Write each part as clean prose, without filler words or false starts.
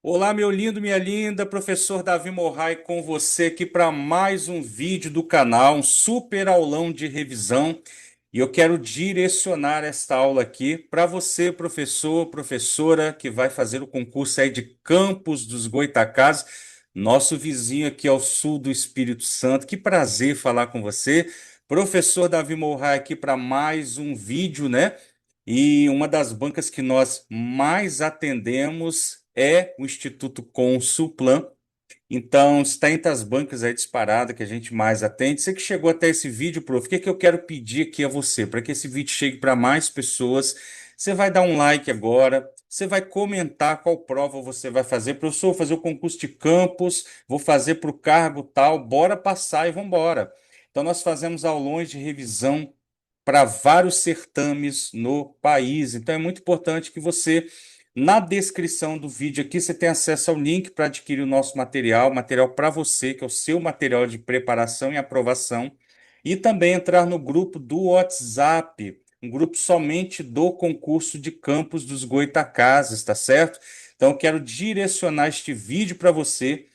Olá, meu lindo, minha linda, professor Davi Morrai com você aqui para mais um vídeo do canal, um super aulão de revisão. E eu quero direcionar esta aula aqui para você, professor, professora, que vai fazer o concurso aí de Campos dos Goytacazes, nosso vizinho aqui ao sul do Espírito Santo. Que prazer falar com você. Professor Davi Morrai aqui para mais um vídeo, né? E uma das bancas que nós mais atendemos é o Instituto Consulplan. Então, está entre as bancas aí disparada que a gente mais atende. Você que chegou até esse vídeo, prof, o que que eu quero pedir aqui a você? Para que esse vídeo chegue para mais pessoas, você vai dar um like agora, você vai comentar qual prova você vai fazer. Professor, vou fazer o concurso de campus, vou fazer para o cargo tal, bora passar e vamos embora. Então, nós fazemos aulões de revisão para vários certames no país. Então é muito importante que você, na descrição do vídeo aqui, você tenha acesso ao link para adquirir o nosso material, material para você, que é o seu material de preparação e aprovação, e também entrar no grupo do WhatsApp, um grupo somente do concurso de Campos dos Goytacazes, tá certo? Então eu quero direcionar este vídeo para você.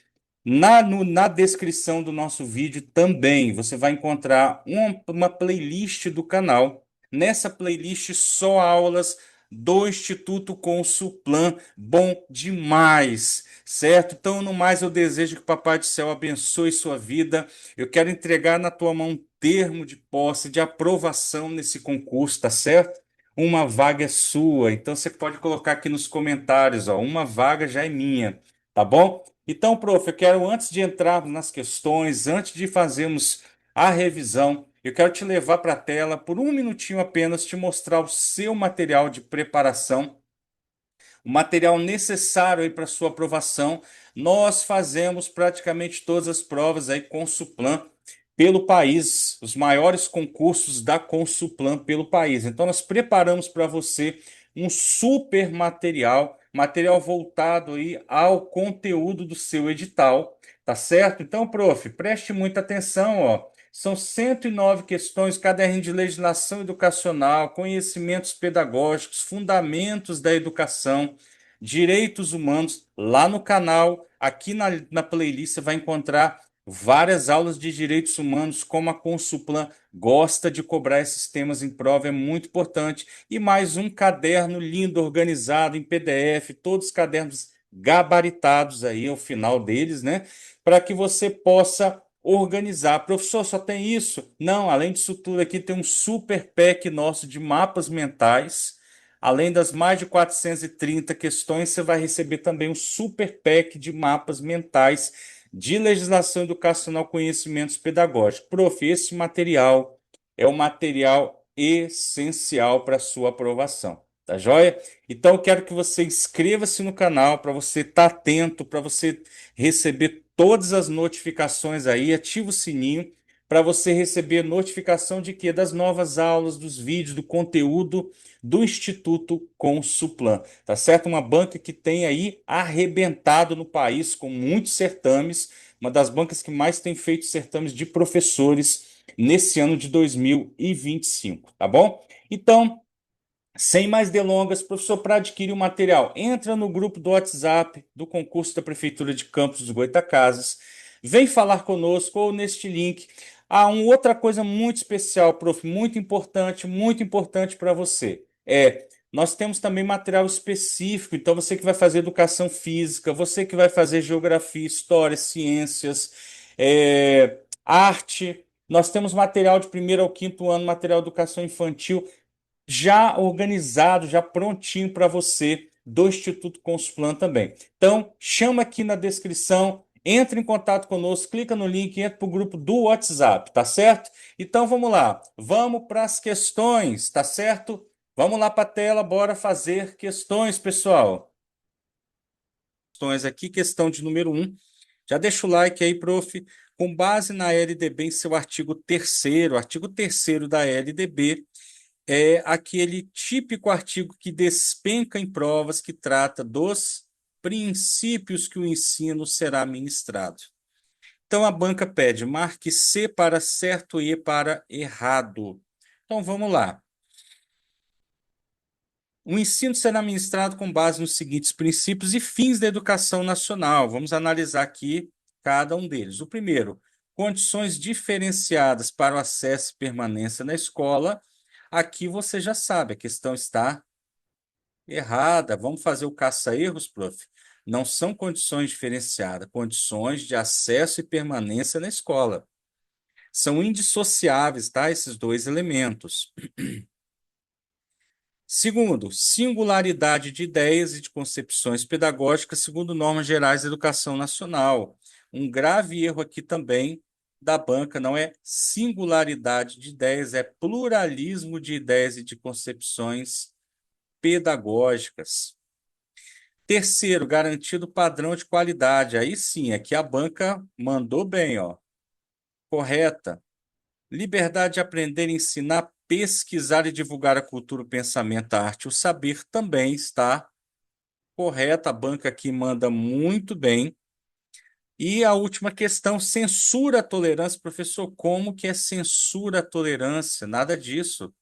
Na descrição do nosso vídeo também você vai encontrar uma playlist do canal. Nessa playlist, só aulas do Instituto Consulplan. Bom demais, certo? Então, no mais, eu desejo que o Papai do Céu abençoe sua vida. Eu quero entregar na tua mão um termo de posse, de aprovação nesse concurso, tá certo? Uma vaga é sua. Então, você pode colocar aqui nos comentários, ó, uma vaga já é minha, tá bom? Então, prof, eu quero, antes de entrar nas questões, antes de fazermos a revisão, eu quero te levar para a tela por um minutinho apenas, te mostrar o seu material de preparação, o material necessário aí para sua aprovação. Nós fazemos praticamente todas as provas aí com Suplan pelo país, os maiores concursos da Consuplan pelo país. Então, nós preparamos para você um super material, material voltado aí ao conteúdo do seu edital, tá certo? Então, prof, preste muita atenção, ó. São 109 questões, caderno de legislação educacional, conhecimentos pedagógicos, fundamentos da educação, direitos humanos. Lá no canal, aqui na playlist, você vai encontrar várias aulas de direitos humanos, como a Consuplan gosta de cobrar esses temas em prova, é muito importante. E mais um caderno lindo, organizado em PDF, todos os cadernos gabaritados aí ao final deles, né? Para que você possa organizar. Professor, só tem isso? Não, além disso tudo aqui tem um super pack nosso de mapas mentais. Além das mais de 430 questões, você vai receber também um super pack de mapas mentais de legislação educacional, conhecimentos pedagógicos. Prof, esse material é o material essencial para a sua aprovação. Tá joia? Então, eu quero que você inscreva-se no canal para você estar atento, para você receber todas as notificações aí, ativa o sininho para você receber notificação de quê? Das novas aulas, dos vídeos, do conteúdo do Instituto Consuplan, tá certo? Uma banca que tem aí arrebentado no país com muitos certames, uma das bancas que mais tem feito certames de professores nesse ano de 2025, tá bom? Então, sem mais delongas, professor, para adquirir o material, entra no grupo do WhatsApp do concurso da Prefeitura de Campos dos Goytacazes, vem falar conosco ou neste link. Ah, uma outra coisa muito especial, prof, muito importante para você. Nós temos também material específico, então você que vai fazer educação física, você que vai fazer geografia, história, ciências, arte, nós temos material de primeiro ao quinto ano, material de educação infantil, já organizado, já prontinho para você do Instituto Consplan também. Então, chama aqui na descrição, entre em contato conosco, clica no link, entra para o grupo do WhatsApp, tá certo? Então vamos lá, vamos para as questões, tá certo? Vamos lá para a tela, bora fazer questões, pessoal. Questões aqui, questão de número um. Já deixa o like aí, prof. Com base na LDB, em seu artigo terceiro da LDB, é aquele típico artigo que despenca em provas que trata dos princípios que o ensino será ministrado. Então a banca pede marque C para certo e E para errado. Então vamos lá. O ensino será ministrado com base nos seguintes princípios e fins da educação nacional. Vamos analisar aqui cada um deles. O primeiro, condições diferenciadas para o acesso e permanência na escola. Aqui você já sabe, a questão está errada. Vamos fazer o caça-erros, prof. Não são condições diferenciadas, condições de acesso e permanência na escola. São indissociáveis, tá? Esses dois elementos. Segundo, singularidade de ideias e de concepções pedagógicas segundo normas gerais da educação nacional. Um grave erro aqui também da banca não é singularidade de ideias, é pluralismo de ideias e de concepções pedagógicas. Terceiro, garantido padrão de qualidade. Aí sim, aqui a banca mandou bem, ó. Correta. Liberdade de aprender, ensinar, pesquisar e divulgar a cultura, o pensamento, a arte, o saber também está correta. A banca aqui manda muito bem. E a última questão, censura a tolerância. Professor, como que é censura a tolerância? Nada disso.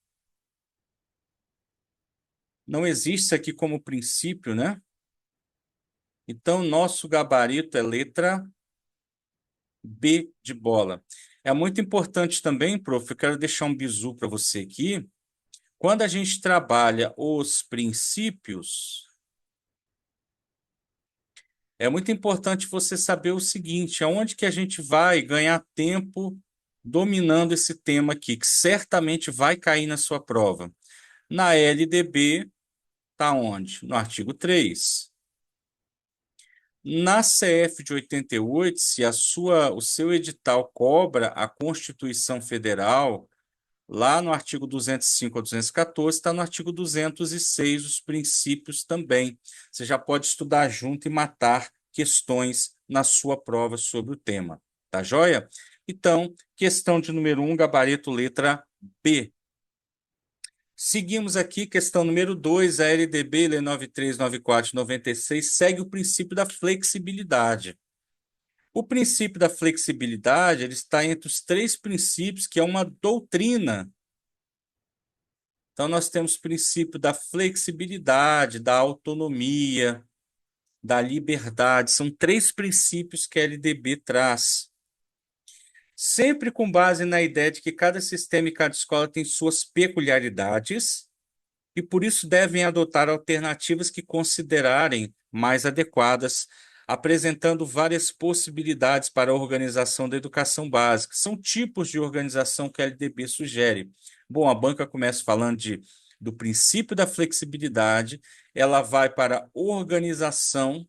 Não existe isso aqui como princípio, né? Então, nosso gabarito é letra B de bola. É muito importante também, prof, eu quero deixar um bizu para você aqui. Quando a gente trabalha os princípios, é muito importante você saber o seguinte, aonde que a gente vai ganhar tempo dominando esse tema aqui, que certamente vai cair na sua prova. Na LDB, está onde? No artigo 3. Na CF de 88, se o seu edital cobra a Constituição Federal, lá no artigo 205 a 214, está no artigo 206, os princípios também. Você já pode estudar junto e matar questões na sua prova sobre o tema. Tá joia? Então, questão de número 1, gabarito letra B. Seguimos aqui, questão número 2, a LDB, Lei 9394 96, segue o princípio da flexibilidade. O princípio da flexibilidade ele está entre os três princípios, que é uma doutrina. Então, nós temos o princípio da flexibilidade, da autonomia, da liberdade. São três princípios que a LDB traz. Sempre com base na ideia de que cada sistema e cada escola tem suas peculiaridades e, por isso, devem adotar alternativas que considerarem mais adequadas, apresentando várias possibilidades para a organização da educação básica. São tipos de organização que a LDB sugere. Bom, a banca começa falando do princípio da flexibilidade, ela vai para a organização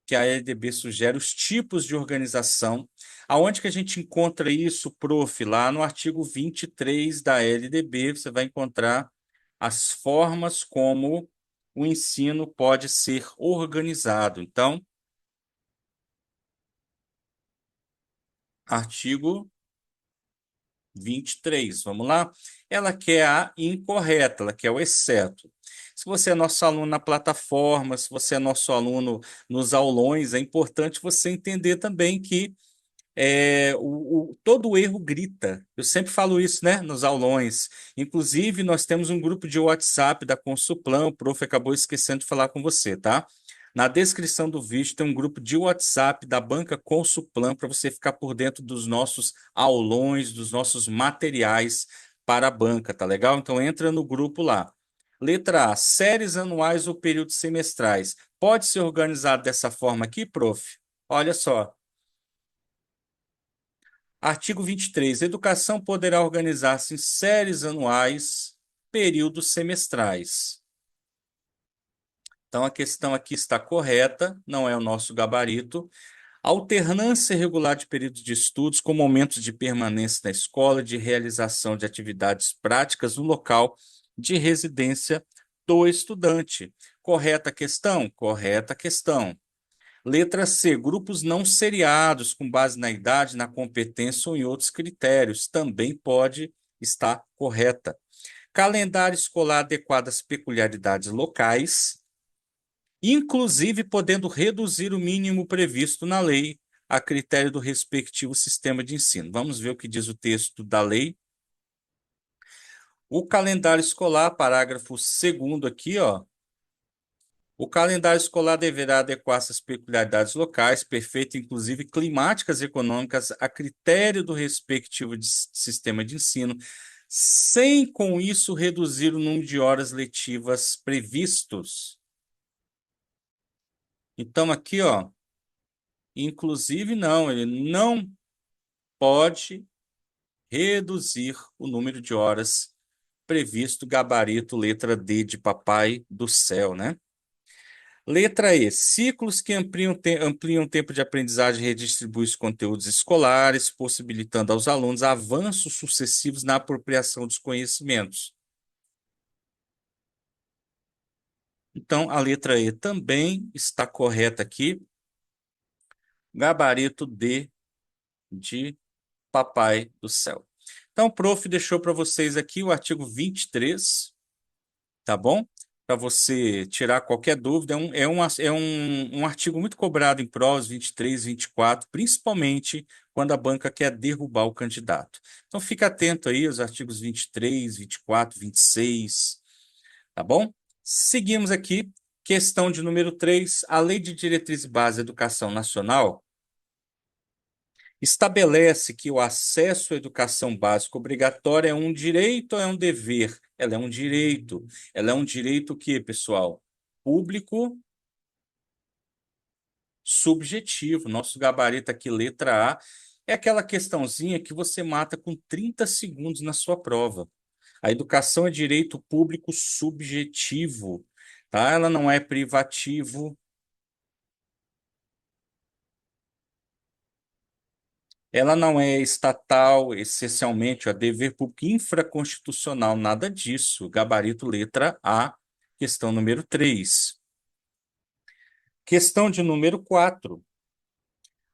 que a LDB sugere, os tipos de organização. Aonde que a gente encontra isso, prof? Lá no artigo 23 da LDB, você vai encontrar as formas como o ensino pode ser organizado. Então, artigo 23, vamos lá? Ela quer a incorreta, ela quer o exceto. Se você é nosso aluno na plataforma, se você é nosso aluno nos aulões, é importante você entender também que todo erro grita. Eu sempre falo isso, né, nos aulões. Inclusive, nós temos um grupo de WhatsApp da Consuplan, o prof acabou esquecendo de falar com você, tá? Na descrição do vídeo tem um grupo de WhatsApp da banca Consuplan para você ficar por dentro dos nossos aulões, dos nossos materiais para a banca, tá legal? Então entra no grupo lá. Letra A, séries anuais ou períodos semestrais. Pode ser organizado dessa forma aqui, prof? Olha só. Artigo 23. Educação poderá organizar-se em séries anuais, períodos semestrais. Então, a questão aqui está correta, não é o nosso gabarito. Alternância regular de períodos de estudos com momentos de permanência na escola, de realização de atividades práticas no local de residência do estudante. Correta a questão? Correta a questão. Letra C, grupos não seriados com base na idade, na competência ou em outros critérios. Também pode estar correta. Calendário escolar adequado às peculiaridades locais, inclusive podendo reduzir o mínimo previsto na lei a critério do respectivo sistema de ensino. Vamos ver o que diz o texto da lei. O calendário escolar, parágrafo 2º aqui, ó. O calendário escolar deverá adequar-se às peculiaridades locais, perfeito, inclusive climáticas e econômicas, a critério do respectivo sistema de ensino, sem com isso reduzir o número de horas letivas previstos. Então, aqui, ó, inclusive não, ele não pode reduzir o número de horas previsto, gabarito, letra D de papai do céu, né? Letra E, ciclos que ampliam o tempo de aprendizagem e redistribuem os conteúdos escolares, possibilitando aos alunos avanços sucessivos na apropriação dos conhecimentos. Então, a letra E também está correta aqui. Gabarito D de papai do céu. Então, o prof deixou para vocês aqui o artigo 23, tá bom? Para você tirar qualquer dúvida, é um artigo muito cobrado em provas 23, 24, principalmente quando a banca quer derrubar o candidato. Então, fica atento aí aos artigos 23, 24, 26, tá bom? Seguimos aqui, questão de número 3, a Lei de Diretriz e Base da Educação Nacional estabelece que o acesso à educação básica obrigatória é um direito ou é um dever? Ela é um direito. Ela é um direito que, pessoal? Público subjetivo. Nosso gabarito aqui, letra A, é aquela questãozinha que você mata com 30 segundos na sua prova. A educação é direito público subjetivo, tá? Ela não é privativo. Ela não é estatal, essencialmente, é dever público infraconstitucional, nada disso. Gabarito letra A, questão número 3. Questão de número 4.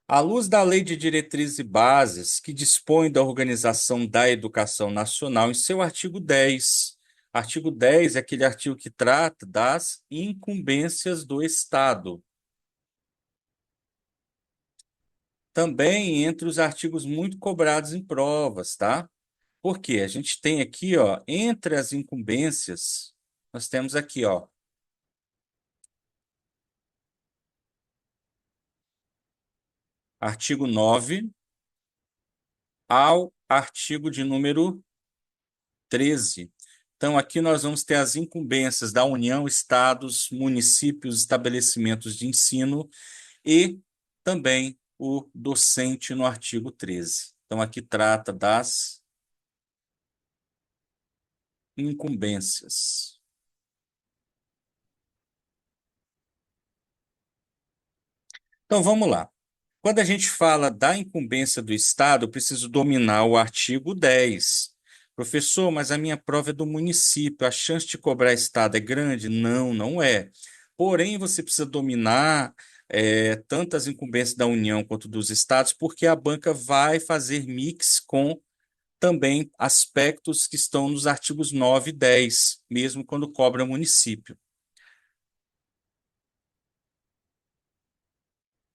À luz da Lei de Diretrizes e Bases, que dispõe da organização da educação nacional, em seu artigo 10. Artigo 10 é aquele artigo que trata das incumbências do Estado. Também entre os artigos muito cobrados em provas, tá? Porque a gente tem aqui, ó, entre as incumbências, nós temos aqui, ó, artigo 9 ao artigo de número 13. Então, aqui nós vamos ter as incumbências da União, estados, municípios, estabelecimentos de ensino e também o docente no artigo 13. Então, aqui trata das incumbências. Então, vamos lá. Quando a gente fala da incumbência do Estado, eu preciso dominar o artigo 10. Professor, mas a minha prova é do município, a chance de cobrar Estado é grande? Não, não é. Porém, você precisa dominar tanto as incumbências da União quanto dos Estados, porque a banca vai fazer mix com também aspectos que estão nos artigos 9 e 10, mesmo quando cobra município.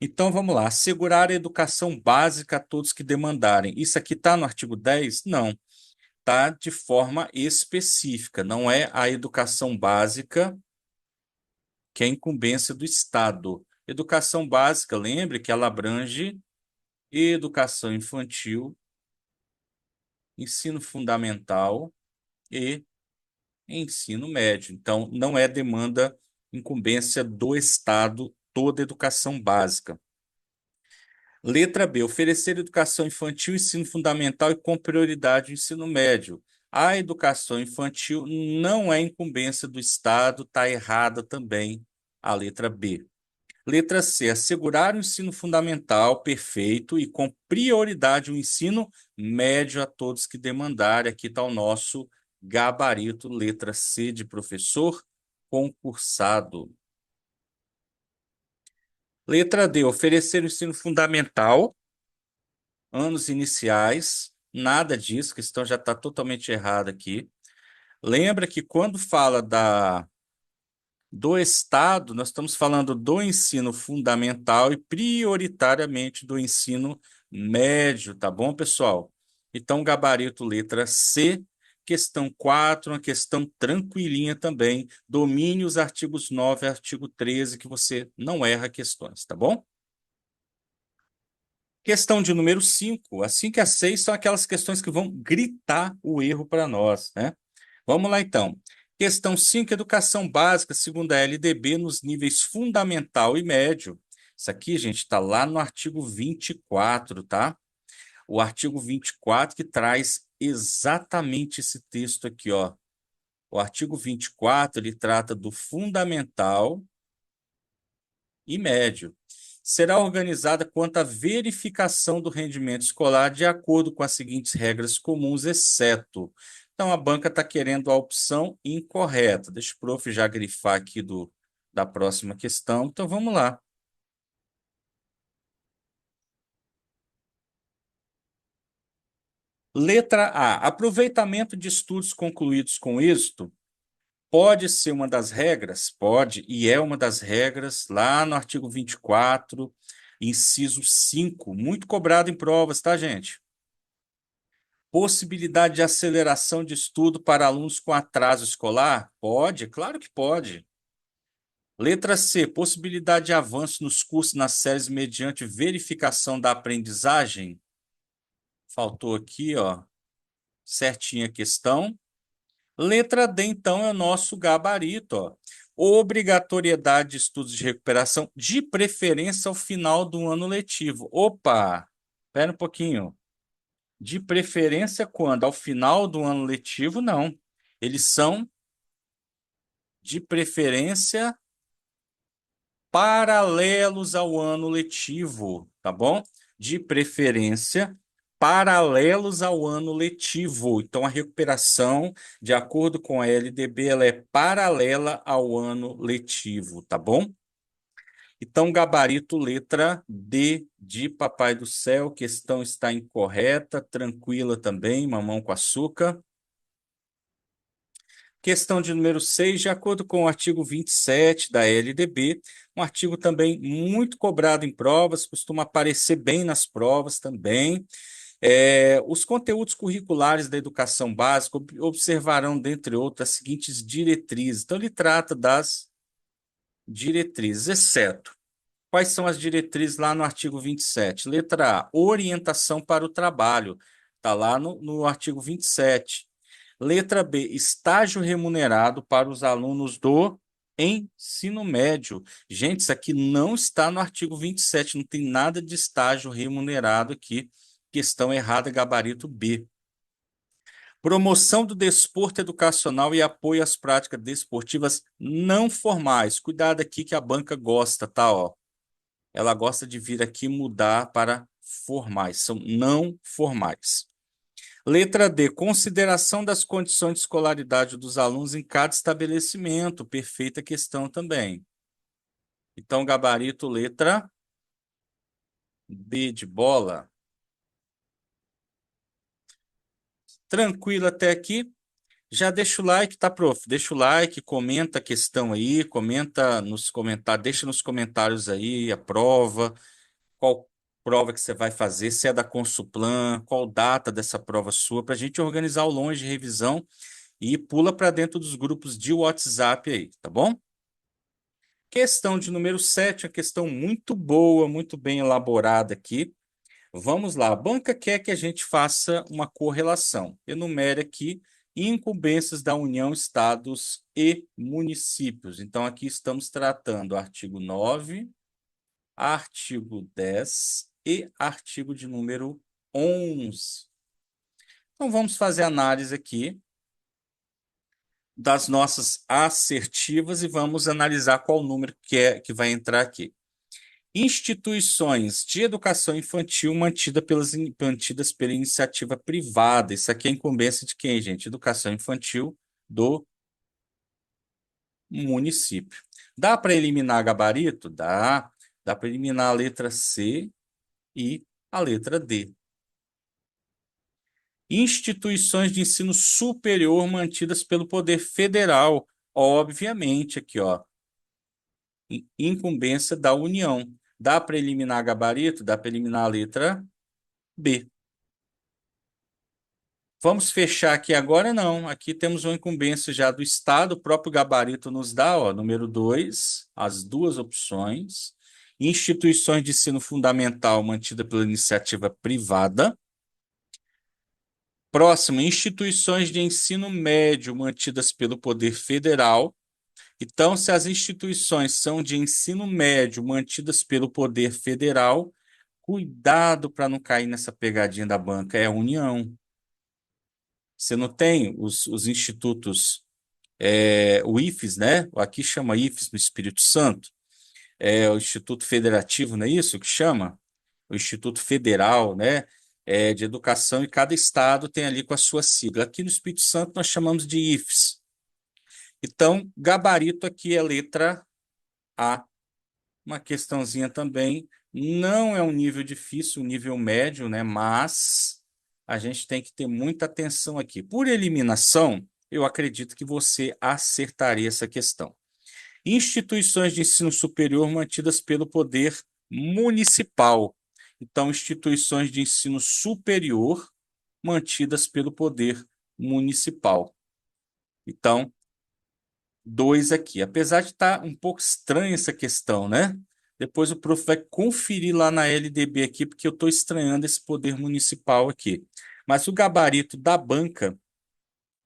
Então, vamos lá. Assegurar a educação básica a todos que demandarem. Isso aqui está no artigo 10? Não. Está de forma específica. Não é a educação básica que é incumbência do Estado. Educação básica, lembre que ela abrange educação infantil, ensino fundamental e ensino médio. Então, não é demanda, incumbência do Estado toda educação básica. Letra B, oferecer educação infantil, ensino fundamental e com prioridade o ensino médio. A educação infantil não é incumbência do Estado, está errada também a letra B. Letra C, assegurar o ensino fundamental perfeito e com prioridade o ensino médio a todos que demandarem. Aqui está o nosso gabarito, letra C de professor concursado. Letra D, oferecer o ensino fundamental anos iniciais, nada disso, a questão já está totalmente errada aqui. Lembra que quando fala do Estado, nós estamos falando do ensino fundamental e prioritariamente do ensino médio, tá bom, pessoal? Então, gabarito letra C, Questão 4, uma questão tranquilinha também. Domine os artigos 9 e artigo 13, que você não erra questões, tá bom? Questão de número 5. A 5 e a 6 são aquelas questões que vão gritar o erro para nós, né? Vamos lá, então. Questão 5, educação básica, segundo a LDB, nos níveis fundamental e médio. Isso aqui, gente, está lá no artigo 24, tá? O artigo 24 que traz exatamente esse texto aqui, ó. O artigo 24, ele trata do fundamental e médio. Será organizada quanto à verificação do rendimento escolar de acordo com as seguintes regras comuns, exceto. Então, a banca está querendo a opção incorreta. Deixa o prof já grifar aqui da próxima questão. Então, vamos lá. Letra A. Aproveitamento de estudos concluídos com êxito pode ser uma das regras? Pode, e é uma das regras, lá no artigo 24, inciso 5, muito cobrado em provas, tá, gente? Possibilidade de aceleração de estudo para alunos com atraso escolar? Pode, claro que pode. Letra C, possibilidade de avanço nos cursos nas séries mediante verificação da aprendizagem? Faltou aqui, ó, certinha a questão. Letra D, então, é o nosso gabarito, ó. Obrigatoriedade de estudos de recuperação, de preferência ao final do ano letivo. Opa, espera um pouquinho. De preferência quando? Ao final do ano letivo, não. Eles são de preferência paralelos ao ano letivo, tá bom? De preferência paralelos ao ano letivo. Então, a recuperação, de acordo com a LDB, ela é paralela ao ano letivo, tá bom? Então, gabarito letra D de Papai do Céu, questão está incorreta, tranquila também, mamão com açúcar. Questão de número 6, de acordo com o artigo 27 da LDB, um artigo também muito cobrado em provas, costuma aparecer bem nas provas também. Os conteúdos curriculares da educação básica observarão, dentre outras, as seguintes diretrizes. Então, ele trata das diretrizes, exceto. Quais são as diretrizes lá no artigo 27? Letra A, orientação para o trabalho. Está lá no artigo 27. Letra B, estágio remunerado para os alunos do ensino médio. Gente, isso aqui não está no artigo 27, não tem nada de estágio remunerado aqui. Questão errada, gabarito B. Promoção do desporto educacional e apoio às práticas desportivas não formais. Cuidado aqui que a banca gosta, tá? Ó. Ela gosta de vir aqui mudar para formais, são não formais. Letra D, consideração das condições de escolaridade dos alunos em cada estabelecimento. Perfeita questão também. Então, gabarito, letra B de bola. Tranquilo até aqui? Já deixa o like, tá, prof? Deixa o like, comenta a questão aí, comenta nos comentários, deixa nos comentários aí a prova, qual prova que você vai fazer, se é da Consuplan, qual data dessa prova sua, para a gente organizar o longe de revisão e pula para dentro dos grupos de WhatsApp aí, tá bom? Questão de número 7, uma questão muito boa, muito bem elaborada aqui. Vamos lá, a banca quer que a gente faça uma correlação. Enumere aqui incumbências da União, estados e municípios. Então, aqui estamos tratando artigo 9, artigo 10 e artigo de número 11. Então, vamos fazer análise aqui das nossas assertivas e vamos analisar qual número que vai entrar aqui. Instituições de educação infantil mantidas pela iniciativa privada. Isso aqui é incumbência de quem, gente? Educação infantil do município. Dá para eliminar gabarito? Dá. Dá para eliminar a letra C e a letra D. Instituições de ensino superior mantidas pelo poder federal. Obviamente, aqui, ó. Incumbência da União. Dá para eliminar gabarito? Dá para eliminar a letra B. Vamos fechar aqui agora? Não. Aqui temos uma incumbência já do Estado, o próprio gabarito nos dá, ó, número 2, as duas opções. Instituições de ensino fundamental mantida pela iniciativa privada. Próximo, instituições de ensino médio mantidas pelo poder federal. Então, se as instituições são de ensino médio mantidas pelo poder federal, cuidado para não cair nessa pegadinha da banca, é a União. Você não tem os institutos, o IFES, né? Aqui chama IFES no Espírito Santo, é o Instituto Federativo, não é isso que chama? O Instituto Federal, né? De Educação, e cada estado tem ali com a sua sigla. Aqui no Espírito Santo nós chamamos de IFES. Então, gabarito aqui é letra A. Uma questãozinha também. Não é um nível difícil, um nível médio, né? Mas a gente tem que ter muita atenção aqui. Por eliminação, eu acredito que você acertaria essa questão. Instituições de ensino superior mantidas pelo poder municipal. Então, instituições de ensino superior mantidas pelo poder municipal. Então, dois aqui. Apesar de estar um pouco estranha essa questão, né? Depois o prof vai conferir lá na LDB aqui, porque eu estou estranhando esse poder municipal aqui. Mas o gabarito da banca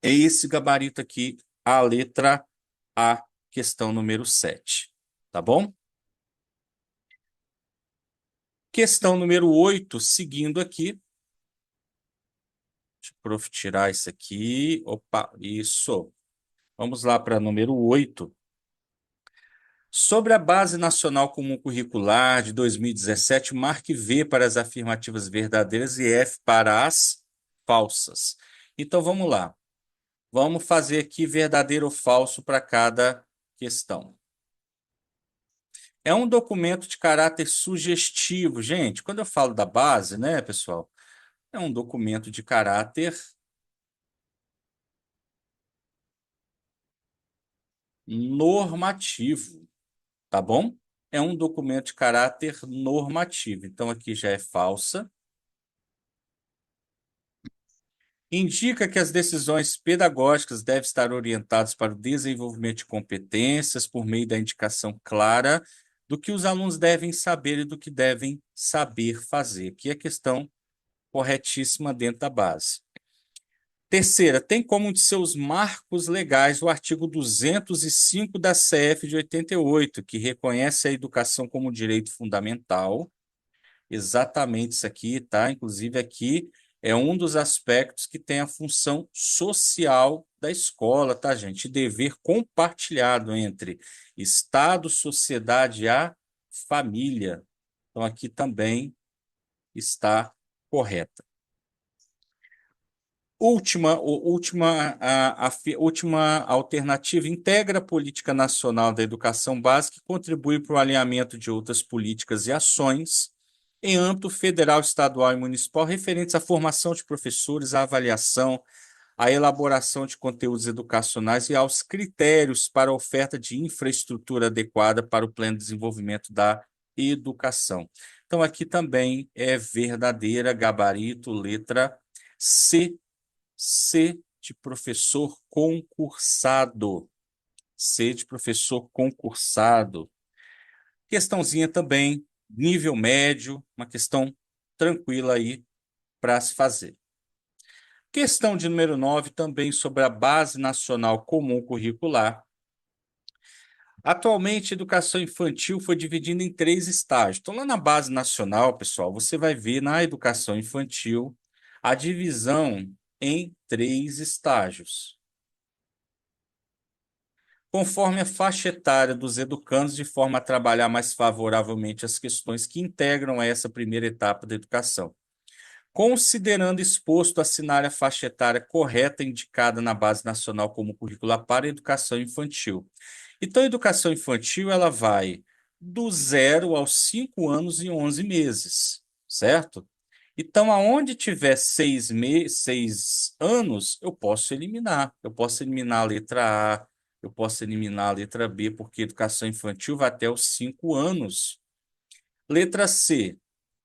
é esse gabarito aqui, a letra A, questão número 7. Tá bom? Questão número 8, seguindo aqui. Deixa o prof tirar isso aqui. Opa, isso. Vamos lá para número 8. Sobre a Base Nacional Comum Curricular de 2017, marque V para as afirmativas verdadeiras e F para as falsas. Então vamos lá. Vamos fazer aqui verdadeiro ou falso para cada questão. É um documento de caráter sugestivo. Gente, quando eu falo da base, né, pessoal? É um documento de caráter normativo, tá bom? É um documento de caráter normativo. Então aqui já é falsa. Indica que as decisões pedagógicas devem estar orientadas para o desenvolvimento de competências por meio da indicação clara do que os alunos devem saber e do que devem saber fazer. Aqui é a questão corretíssima dentro da base. Terceira, tem como um de seus marcos legais o artigo 205 da CF de 88, que reconhece a educação como direito fundamental. Exatamente isso aqui, tá? Inclusive aqui é um dos aspectos que tem a função social da escola, tá, gente? Dever compartilhado entre Estado, sociedade e a família. Então aqui também está correta. Última alternativa, integra a política nacional da educação básica e contribui para o alinhamento de outras políticas e ações em âmbito federal, estadual e municipal referentes à formação de professores, à avaliação, à elaboração de conteúdos educacionais e aos critérios para a oferta de infraestrutura adequada para o pleno desenvolvimento da educação. Então, aqui também é verdadeira, gabarito, letra C. C de professor concursado. C de professor concursado. Questãozinha também, nível médio, uma questão tranquila aí para se fazer. Questão de número 9, também sobre a Base Nacional Comum Curricular. Atualmente, a educação infantil foi dividida em 3 estágios. Então, lá na Base Nacional, pessoal, você vai ver na educação infantil a divisão em 3 estágios, conforme a faixa etária dos educandos, de forma a trabalhar mais favoravelmente as questões que integram essa primeira etapa da educação, considerando exposto assinar a faixa etária correta indicada na Base Nacional como curricular para a educação infantil. Então, a educação infantil ela vai do 0 aos 5 anos e 11 meses, certo? Então, aonde tiver 6 anos, eu posso eliminar. Eu posso eliminar a letra A, eu posso eliminar a letra B, porque educação infantil vai até os 5 anos. Letra C.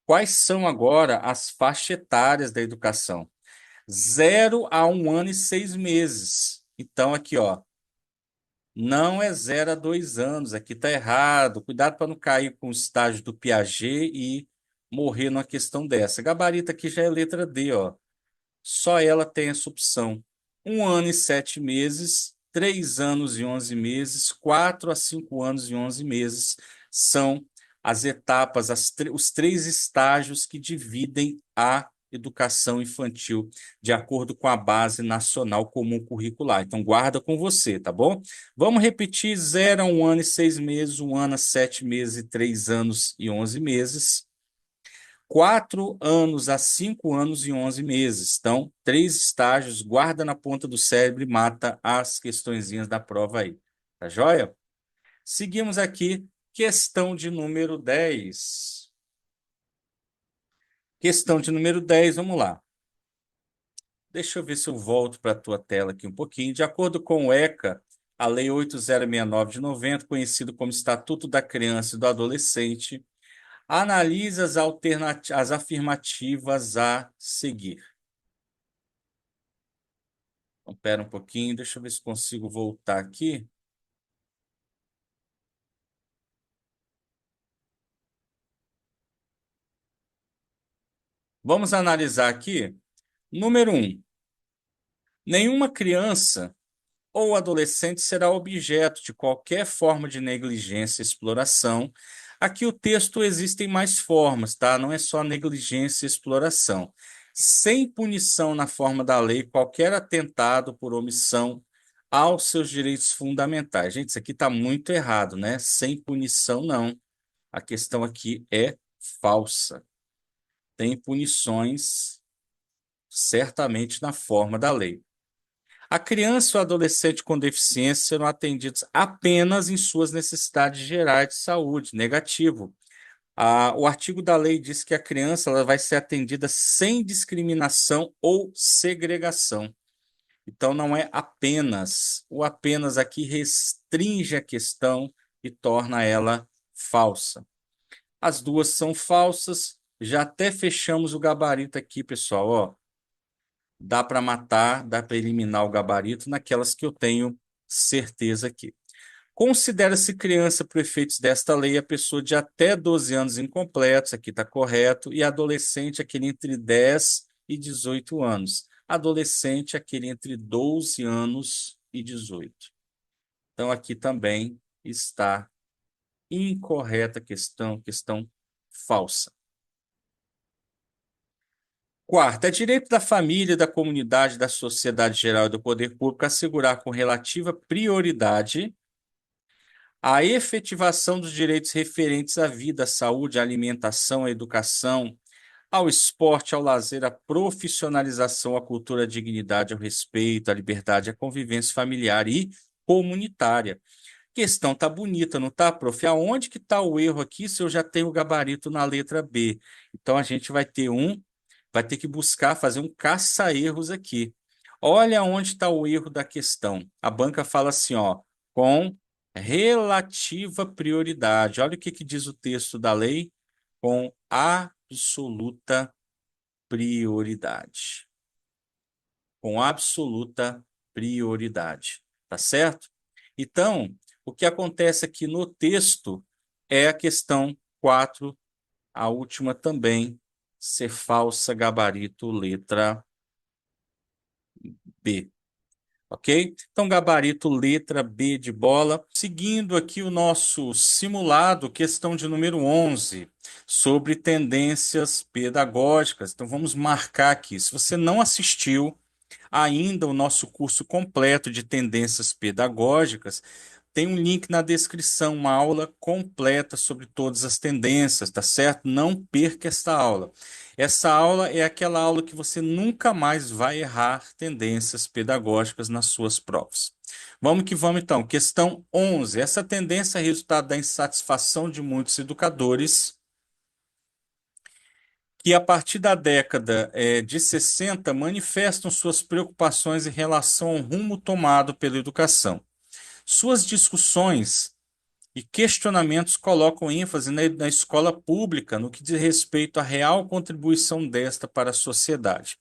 Quais são agora as faixas etárias da educação? 0 a 1 ano e 6 meses. Então, aqui, ó, não é 0 a 2 anos. Aqui tá errado. Cuidado para não cair com o estágio do Piaget e morrer numa questão dessa. Gabarito aqui já é letra D, ó. Só ela tem essa opção. 1 ano e 7 meses, 3 anos e 11 meses, 4 a 5 anos e 11 meses são as etapas, os três estágios que dividem a educação infantil de acordo com a Base Nacional Comum Curricular. Então, guarda com você, tá bom? Vamos repetir: 0 a 1 ano e 6 meses, 1 ano a 7 meses e 3 anos e 11 meses. 4 anos a 5 anos e 11 meses. Então, três estágios, guarda na ponta do cérebro e mata as questõezinhas da prova aí. Tá joia? Seguimos aqui, questão de número 10. Questão de número 10, vamos lá. Deixa eu ver se eu volto para a tua tela aqui um pouquinho. De acordo com o ECA, a Lei 8069 de 90, conhecido como Estatuto da Criança e do Adolescente, analisa as afirmativas a seguir. Então, pera um pouquinho, deixa eu ver se consigo voltar aqui. Vamos analisar aqui. Número 1. Nenhuma criança ou adolescente será objeto de qualquer forma de negligência e exploração. Aqui o texto existem mais formas, tá? Não é só negligência e exploração. Sem punição na forma da lei, qualquer atentado por omissão aos seus direitos fundamentais. Gente, isso aqui está muito errado, né? Sem punição, não. A questão aqui é falsa. Tem punições certamente na forma da lei. A criança ou adolescente com deficiência serão atendidos apenas em suas necessidades gerais de saúde. Negativo. O artigo da lei diz que a criança ela vai ser atendida sem discriminação ou segregação. Então, não é apenas. O apenas aqui restringe a questão e torna ela falsa. As duas são falsas. Já até fechamos o gabarito aqui, pessoal. Ó, dá para matar, dá para eliminar o gabarito naquelas que eu tenho certeza aqui. Considera-se criança, por efeitos desta lei, a pessoa de até 12 anos incompletos, aqui está correto, e adolescente, aquele entre 10 e 18 anos. Adolescente, aquele entre 12 anos e 18. Então, aqui também está incorreta a questão falsa. Quarta, é direito da família, da comunidade, da sociedade geral e do poder público assegurar com relativa prioridade a efetivação dos direitos referentes à vida, à saúde, à alimentação, à educação, ao esporte, ao lazer, à profissionalização, à cultura, à dignidade, ao respeito, à liberdade, à convivência familiar e comunitária. Questão tá bonita, não tá, prof? Aonde que tá o erro aqui se eu já tenho o gabarito na letra B? Então a gente vai ter que buscar fazer um caça-erros aqui. Olha onde está o erro da questão. A banca fala assim, ó, com relativa prioridade. Olha o que que diz o texto da lei, com absoluta prioridade. Com absoluta prioridade. Tá certo? Então, o que acontece aqui no texto é a questão 4, a última também, ser falsa, gabarito, letra B. Ok? Então, gabarito, letra B de bola. Seguindo aqui o nosso simulado, questão de número 11, sobre tendências pedagógicas. Então, vamos marcar aqui. Se você não assistiu ainda o nosso curso completo de tendências pedagógicas, tem um link na descrição, uma aula completa sobre todas as tendências, tá certo? Não perca esta aula. Essa aula é aquela aula que você nunca mais vai errar tendências pedagógicas nas suas provas. Vamos que vamos então. Questão 11. Essa tendência é resultado da insatisfação de muitos educadores que, a partir da década de 60, manifestam suas preocupações em relação ao rumo tomado pela educação. Suas discussões e questionamentos colocam ênfase na escola pública no que diz respeito à real contribuição desta para a sociedade.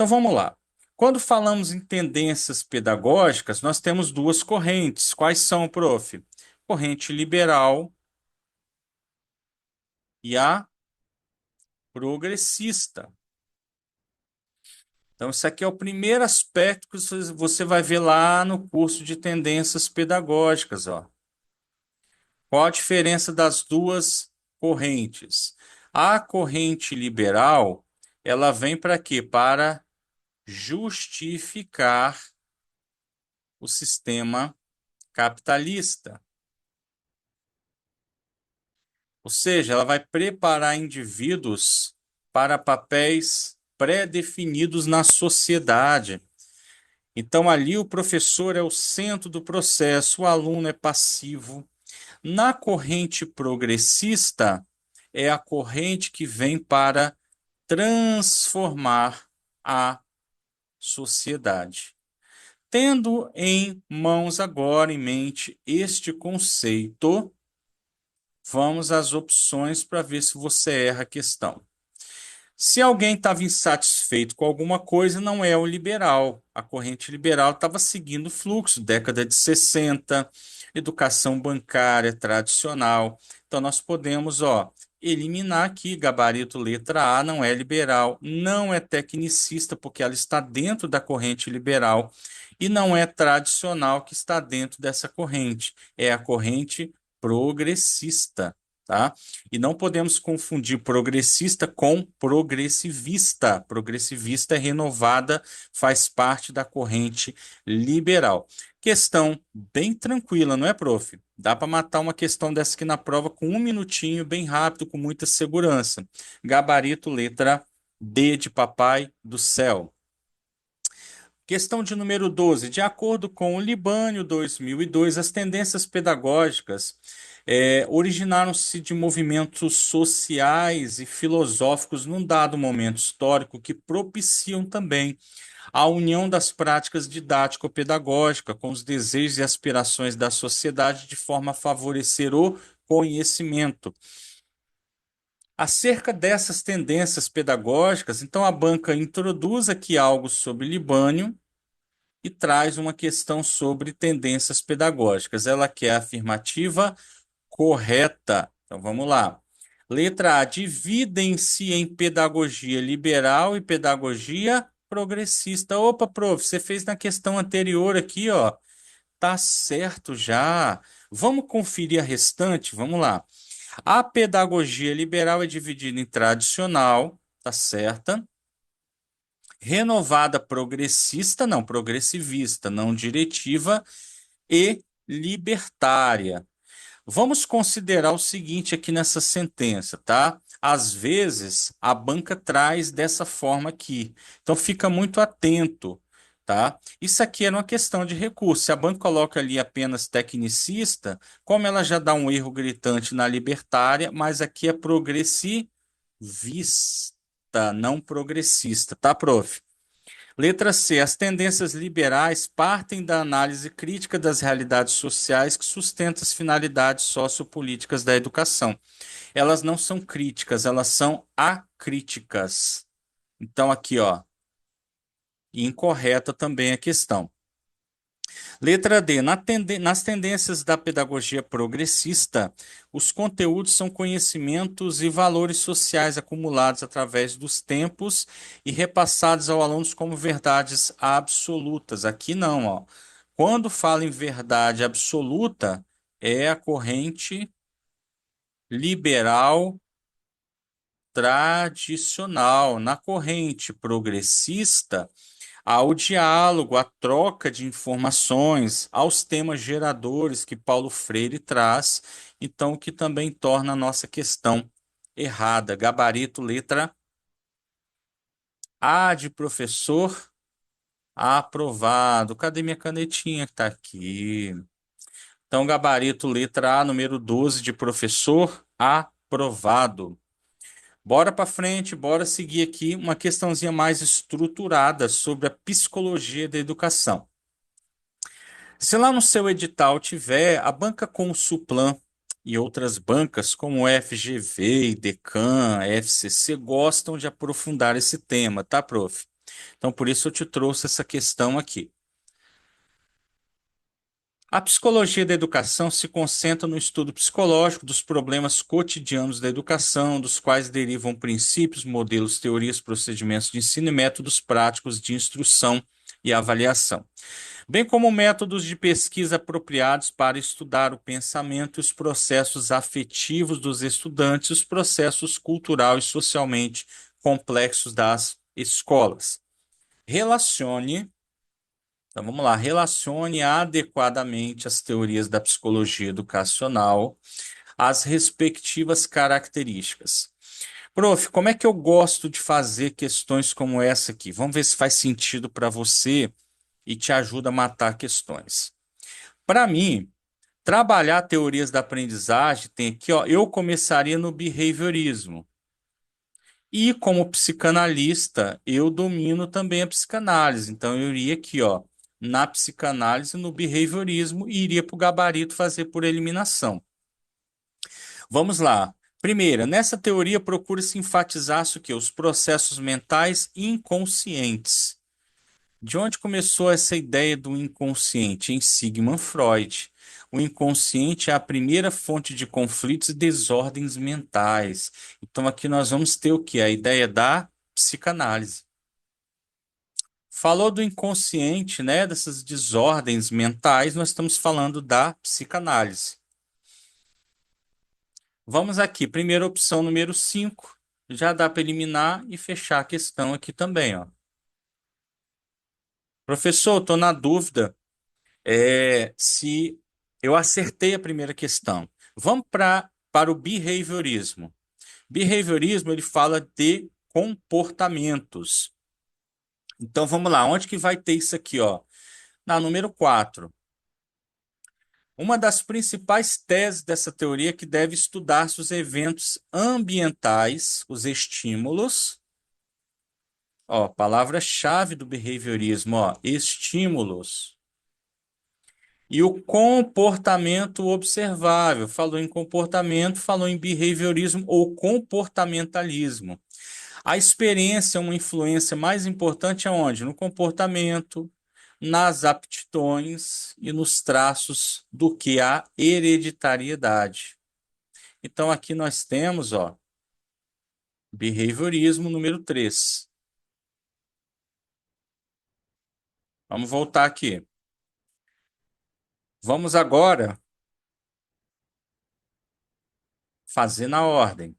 Então vamos lá. Quando falamos em tendências pedagógicas, nós temos duas correntes. Quais são, prof? Corrente liberal e a progressista. Então, isso aqui é o primeiro aspecto que você vai ver lá no curso de tendências pedagógicas, ó. Qual a diferença das duas correntes? A corrente liberal, ela vem para quê? Para justificar o sistema capitalista. Ou seja, ela vai preparar indivíduos para papéis pré-definidos na sociedade. Então, ali o professor é o centro do processo, o aluno é passivo. Na corrente progressista, é a corrente que vem para transformar a sociedade. Tendo em mãos agora, em mente, este conceito, vamos às opções para ver se você erra a questão. Se alguém estava insatisfeito com alguma coisa, não é o liberal. A corrente liberal estava seguindo o fluxo, década de 60, educação bancária tradicional. Então, nós podemos, eliminar aqui, gabarito letra A, não é liberal, não é tecnicista, porque ela está dentro da corrente liberal, e não é tradicional, que está dentro dessa corrente. É a corrente progressista. Tá? E não podemos confundir progressista com progressivista. Progressivista é renovada, faz parte da corrente liberal. Questão bem tranquila, não é, prof? Dá para matar uma questão dessa aqui na prova com um minutinho, bem rápido, com muita segurança. Gabarito, letra D de papai do céu. Questão de número 12. De acordo com o Libânio 2002, as tendências pedagógicas originaram-se de movimentos sociais e filosóficos num dado momento histórico que propiciam também a união das práticas didático-pedagógicas com os desejos e aspirações da sociedade de forma a favorecer o conhecimento. Acerca dessas tendências pedagógicas, então a banca introduz aqui algo sobre Libânio e traz uma questão sobre tendências pedagógicas. Ela quer a afirmativa correta. Então vamos lá. Letra A, dividem-se em pedagogia liberal e pedagogia progressista. Opa, prof, você fez na questão anterior aqui, ó. Tá certo já. Vamos conferir a restante? Vamos lá. A pedagogia liberal é dividida em tradicional, tá certa? Renovada progressista, não, progressivista, não diretiva e libertária. Vamos considerar o seguinte aqui nessa sentença, tá? Às vezes a banca traz dessa forma aqui. Então fica muito atento, tá? Isso aqui era uma questão de recurso. Se a banca coloca ali apenas tecnicista, como ela já dá um erro gritante na libertária, mas aqui é progressivista, não progressista, tá, prof? Letra C. As tendências liberais partem da análise crítica das realidades sociais que sustenta as finalidades sociopolíticas da educação. Elas não são críticas, elas são acríticas. Então, aqui, ó, incorreta também a questão. Letra D. Nas tendências da pedagogia progressista, os conteúdos são conhecimentos e valores sociais acumulados através dos tempos e repassados aos alunos como verdades absolutas. Aqui não, ó. Quando fala em verdade absoluta, é a corrente liberal tradicional. Na corrente progressista, ao diálogo, à troca de informações, aos temas geradores que Paulo Freire traz, então, que também torna a nossa questão errada. Gabarito, letra A de professor, aprovado. Cadê minha canetinha que está aqui? Então, gabarito, letra A, número 12 de professor, aprovado. Bora para frente, bora seguir aqui uma questãozinha mais estruturada sobre a psicologia da educação. Se lá no seu edital tiver a banca Consuplan e outras bancas como FGV, Decam, FCC gostam de aprofundar esse tema, tá, prof? Então, por isso eu te trouxe essa questão aqui. A psicologia da educação se concentra no estudo psicológico dos problemas cotidianos da educação, dos quais derivam princípios, modelos, teorias, procedimentos de ensino e métodos práticos de instrução e avaliação, bem como métodos de pesquisa apropriados para estudar o pensamento e os processos afetivos dos estudantes, os processos cultural e socialmente complexos das escolas. Relacione Então vamos lá, relacione adequadamente as teorias da psicologia educacional às respectivas características. Prof, como é que eu gosto de fazer questões como essa aqui? Vamos ver se faz sentido para você e te ajuda a matar questões. Para mim, trabalhar teorias da aprendizagem tem aqui, ó, eu começaria no behaviorismo. E como psicanalista, eu domino também a psicanálise. Então, eu iria aqui, ó, na psicanálise, no behaviorismo, e iria para o gabarito fazer por eliminação. Vamos lá. Primeira, nessa teoria procura-se enfatizar o quê? Os processos mentais inconscientes. De onde começou essa ideia do inconsciente? Em Sigmund Freud. O inconsciente é a primeira fonte de conflitos e desordens mentais. Então, aqui nós vamos ter o quê? A ideia da psicanálise. Falou do inconsciente, né? Dessas desordens mentais, nós estamos falando da psicanálise. Vamos aqui, primeira opção, número 5. Já dá para eliminar e fechar a questão aqui também, ó. Professor, estou na dúvida se eu acertei a primeira questão. Vamos para o behaviorismo. Behaviorismo, ele fala de comportamentos. Então, vamos lá. Onde que vai ter isso aqui, ó? Na número 4. Uma das principais teses dessa teoria é que deve estudar-se os eventos ambientais, os estímulos. Ó, palavra-chave do behaviorismo, ó, estímulos. E o comportamento observável. Falou em comportamento, falou em behaviorismo ou comportamentalismo. A experiência é uma influência mais importante aonde? No comportamento, nas aptidões e nos traços do que a hereditariedade. Então aqui nós temos, ó, behaviorismo número 3. Vamos voltar aqui. Vamos agora fazer na ordem.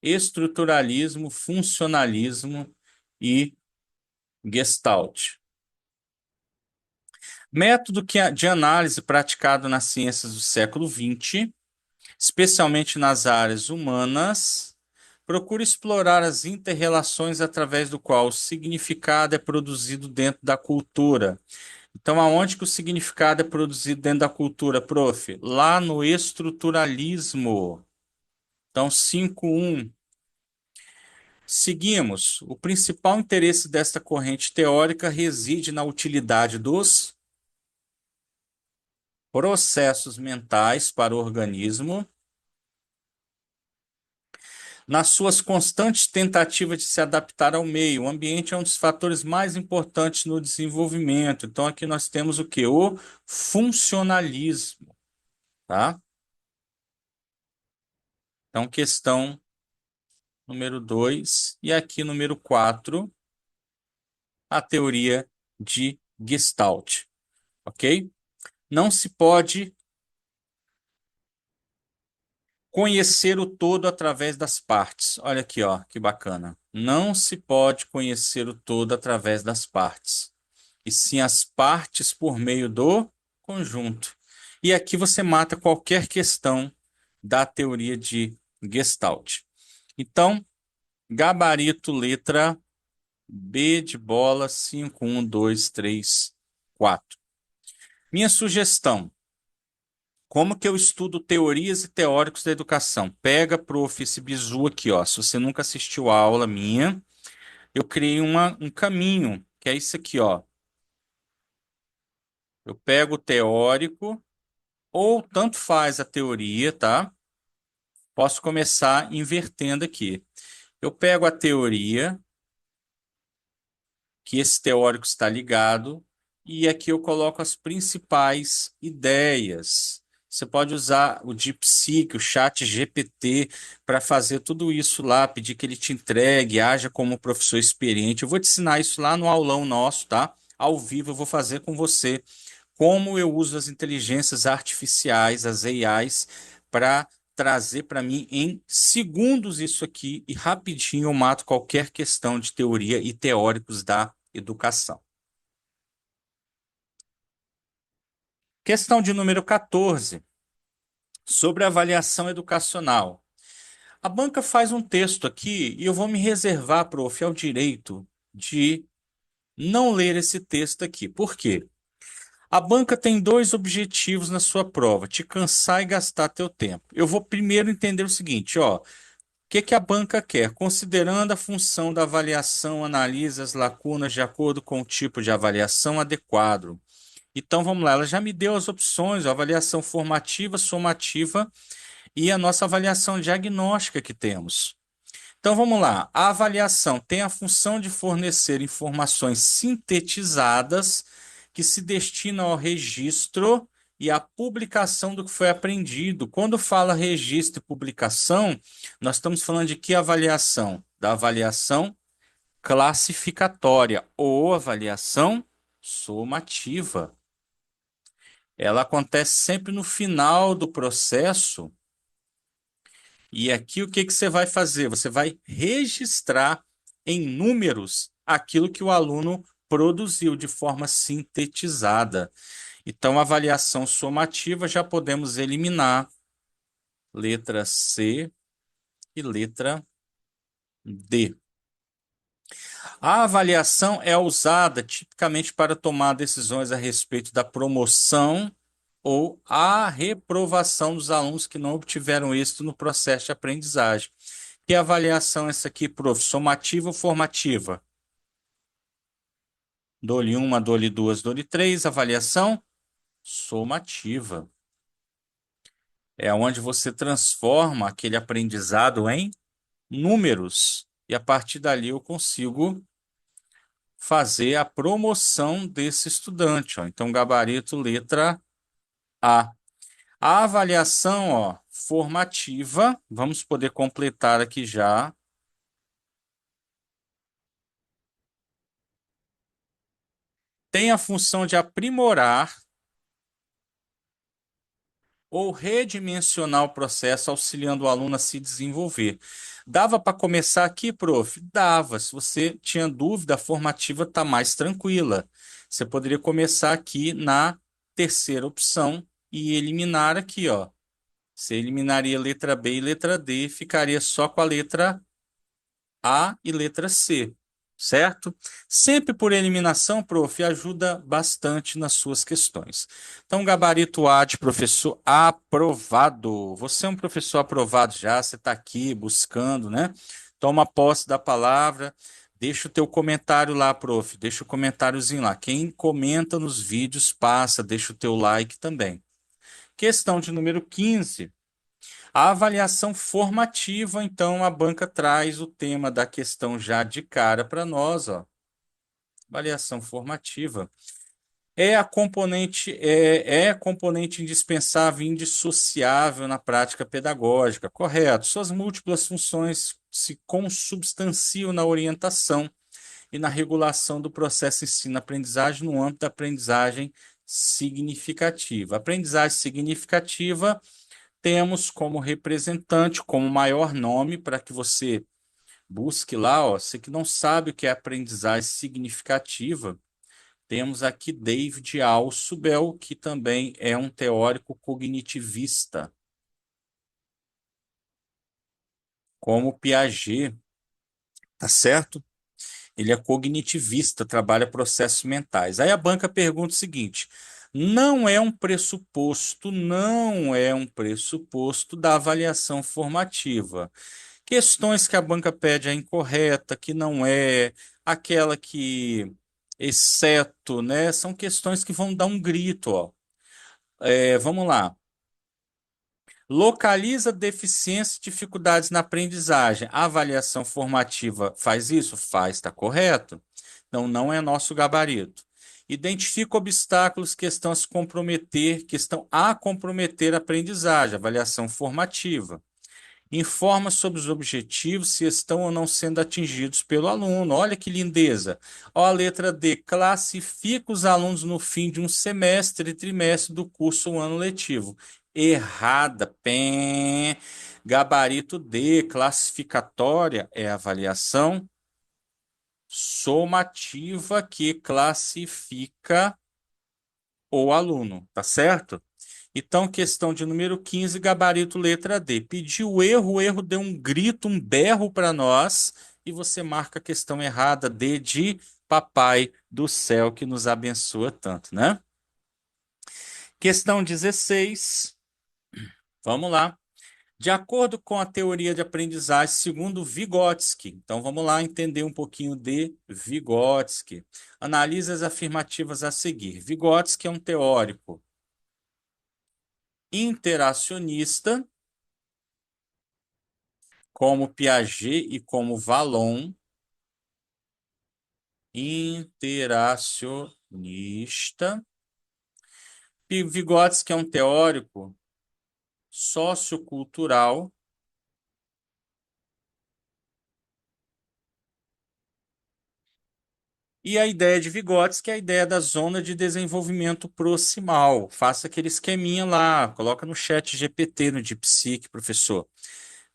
Estruturalismo, funcionalismo e Gestalt. Método de análise praticado nas ciências do século XX, especialmente nas áreas humanas, procura explorar as inter-relações através do qual o significado é produzido dentro da cultura. Então, aonde que o significado é produzido dentro da cultura, prof? Lá no estruturalismo. Então, 5.1. Seguimos. O principal interesse desta corrente teórica reside na utilidade dos processos mentais para o organismo, nas suas constantes tentativas de se adaptar ao meio. O ambiente é um dos fatores mais importantes no desenvolvimento. Então, aqui nós temos o que? O funcionalismo, tá? Então, questão número 2 e aqui número 4, a teoria de Gestalt, ok? Não se pode conhecer o todo através das partes. Olha aqui, ó, que bacana. Não se pode conhecer o todo através das partes, e sim as partes por meio do conjunto. E aqui você mata qualquer questão da teoria de Gestalt. Então, gabarito letra B de bola 5, 1, 2, 3, 4. Minha sugestão: como que eu estudo teorias e teóricos da educação? Pega, prof, esse bizu aqui, ó. Se você nunca assistiu a aula minha, eu criei um caminho, que é isso aqui, ó. Eu pego o teórico, ou tanto faz a teoria, tá? Posso começar invertendo aqui. Eu pego a teoria, que esse teórico está ligado, e aqui eu coloco as principais ideias. Você pode usar o DeepSeek, o Chat GPT, para fazer tudo isso lá, pedir que ele te entregue, haja como professor experiente. Eu vou te ensinar isso lá no aulão nosso, tá? Ao vivo eu vou fazer com você como eu uso as inteligências artificiais, as AIs, para trazer para mim em segundos isso aqui e rapidinho eu mato qualquer questão de teoria e teóricos da educação. Questão de número 14, sobre avaliação educacional. A banca faz um texto aqui e eu vou me reservar, prof, ao direito de não ler esse texto aqui. Por quê? A banca tem dois objetivos na sua prova: te cansar e gastar teu tempo. Eu vou primeiro entender o seguinte, ó. O que que a banca quer? Considerando a função da avaliação, analisa as lacunas de acordo com o tipo de avaliação adequado. Então vamos lá, ela já me deu as opções, a avaliação formativa, somativa e a nossa avaliação diagnóstica que temos. Então vamos lá. A avaliação tem a função de fornecer informações sintetizadas que se destinam ao registro e à publicação do que foi aprendido. Quando fala registro e publicação, nós estamos falando de que avaliação? Da avaliação classificatória ou avaliação somativa. Ela acontece sempre no final do processo. E aqui o que que você vai fazer? Você vai registrar em números aquilo que o aluno produziu de forma sintetizada. Então, a avaliação somativa já podemos eliminar letra C e letra D. A avaliação é usada tipicamente para tomar decisões a respeito da promoção ou a reprovação dos alunos que não obtiveram êxito no processo de aprendizagem. Que avaliação é essa aqui, prof? Somativa ou formativa? Dou-lhe uma, dou-lhe duas, dou-lhe três. Avaliação somativa. É onde você transforma aquele aprendizado em números. E a partir dali eu consigo fazer a promoção desse estudante. Ó. Então, gabarito letra A. A avaliação, ó, formativa, vamos poder completar aqui já. Tem a função de aprimorar ou redimensionar o processo, auxiliando o aluno a se desenvolver. Dava para começar aqui, prof? Dava. Se você tinha dúvida, a formativa está mais tranquila. Você poderia começar aqui na terceira opção e eliminar aqui, ó. Você eliminaria letra B e letra D, ficaria só com a letra A e letra C, certo? Sempre por eliminação, prof, ajuda bastante nas suas questões. Então, gabarito A de professor aprovado. Você é um professor aprovado já, você está aqui buscando, né? Toma posse da palavra. Deixa o teu comentário lá, prof. Deixa o comentáriozinho lá. Quem comenta nos vídeos, passa, deixa o teu like também. Questão de número 15. A avaliação formativa, então, a banca traz o tema da questão já de cara para nós, ó. Avaliação formativa. É componente indispensável e indissociável na prática pedagógica, correto? Suas múltiplas funções se consubstanciam na orientação e na regulação do processo ensino-aprendizagem no âmbito da aprendizagem significativa. Aprendizagem significativa temos como representante, como maior nome, para que você busque lá, ó, você que não sabe o que é aprendizagem significativa, temos aqui David Alsubel, que também é um teórico cognitivista, como Piaget, tá certo? Ele é cognitivista, trabalha processos mentais. Aí a banca pergunta o seguinte: não é um pressuposto da avaliação formativa. Questões que a banca pede é incorreta, que não é, aquela que, exceto, né? São questões que vão dar um grito, ó. Vamos lá. Localiza deficiências e dificuldades na aprendizagem. A avaliação formativa faz isso? Faz, está correto. Então, não é nosso gabarito. Identifica obstáculos que estão a se comprometer, que estão a comprometer a aprendizagem, avaliação formativa. Informa sobre os objetivos, se estão ou não sendo atingidos pelo aluno. Olha que lindeza. Ó, a letra D. Classifica os alunos no fim de um semestre e trimestre do curso ou ano letivo. Errada. Pé. Gabarito D. Classificatória é avaliação somativa que classifica o aluno, tá certo? Então, questão de número 15, gabarito letra D. Pediu o erro deu um grito, um berro para nós, e você marca a questão errada, D de Papai do Céu, que nos abençoa tanto, né? Questão 16, vamos lá. De acordo com a teoria de aprendizagem segundo Vygotsky, então vamos lá entender um pouquinho de Vygotsky. Analise as afirmativas a seguir. Vygotsky é um teórico interacionista, como Piaget e como Vallon, interacionista. Vygotsky é um teórico sociocultural e a ideia de Vygotsky é a ideia da zona de desenvolvimento proximal. Faça aquele esqueminha lá, coloca no chat GPT, no DeepSeek, professor.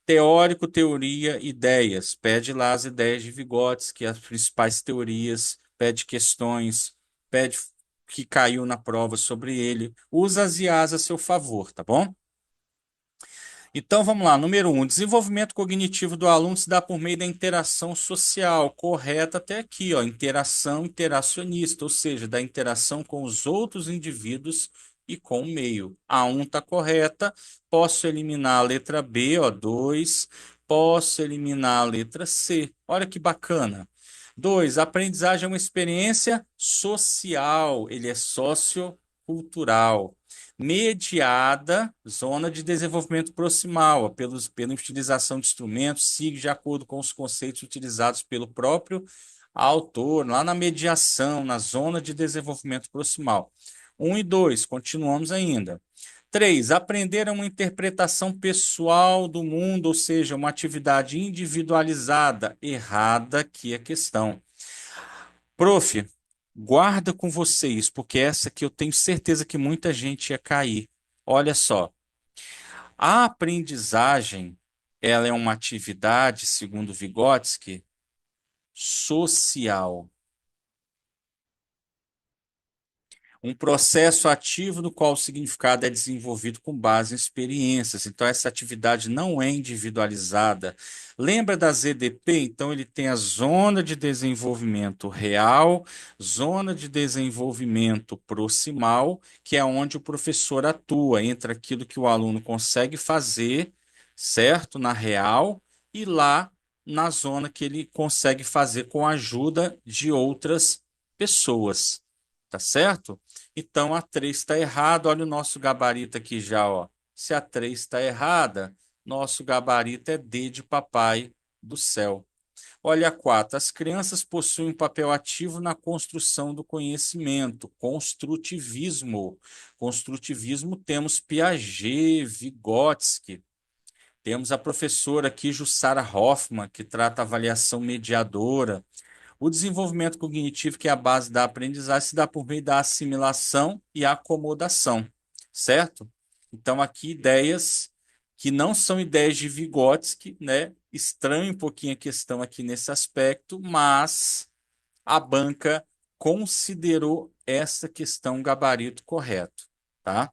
Teórico, teoria, ideias. Pede lá as ideias de Vygotsky, as principais teorias, pede questões, pede que caiu na prova sobre ele. Usa as IAs a seu favor, tá bom? Então vamos lá, número 1, desenvolvimento cognitivo do aluno se dá por meio da interação social, correta até aqui, ó, interação interacionista, ou seja, da interação com os outros indivíduos e com o meio. A 1 está correta, posso eliminar a letra B, ó, 2, posso eliminar a letra C. Olha que bacana. 2, aprendizagem é uma experiência social, ele é sociocultural mediada, zona de desenvolvimento proximal, pela utilização de instrumentos, siga de acordo com os conceitos utilizados pelo próprio autor, lá na mediação, na zona de desenvolvimento proximal. 1 e 2, continuamos ainda. 3, aprender é uma interpretação pessoal do mundo, ou seja, uma atividade individualizada. Errada aqui a questão. Prof, guarda com vocês, porque essa aqui eu tenho certeza que muita gente ia cair. Olha só, a aprendizagem, ela é uma atividade, segundo Vygotsky, social. Um processo ativo no qual o significado é desenvolvido com base em experiências. Então, essa atividade não é individualizada. Lembra da ZDP? Então, ele tem a zona de desenvolvimento real, zona de desenvolvimento proximal, que é onde o professor atua, entre aquilo que o aluno consegue fazer, certo? Na real, e lá na zona que ele consegue fazer com a ajuda de outras pessoas. Tá certo? Então a 3 está errada. Olha o nosso gabarito aqui já, ó. Se a 3 está errada, nosso gabarito é D de Papai do Céu. Olha a 4. As crianças possuem um papel ativo na construção do conhecimento. Construtivismo. Construtivismo temos Piaget, Vygotsky. Temos a professora aqui, Jussara Hoffmann, que trata a avaliação mediadora. O desenvolvimento cognitivo, que é a base da aprendizagem, se dá por meio da assimilação e acomodação, certo? Então, aqui ideias que não são ideias de Vygotsky, né? Estranho um pouquinho a questão aqui nesse aspecto, mas a banca considerou essa questão gabarito correto, tá?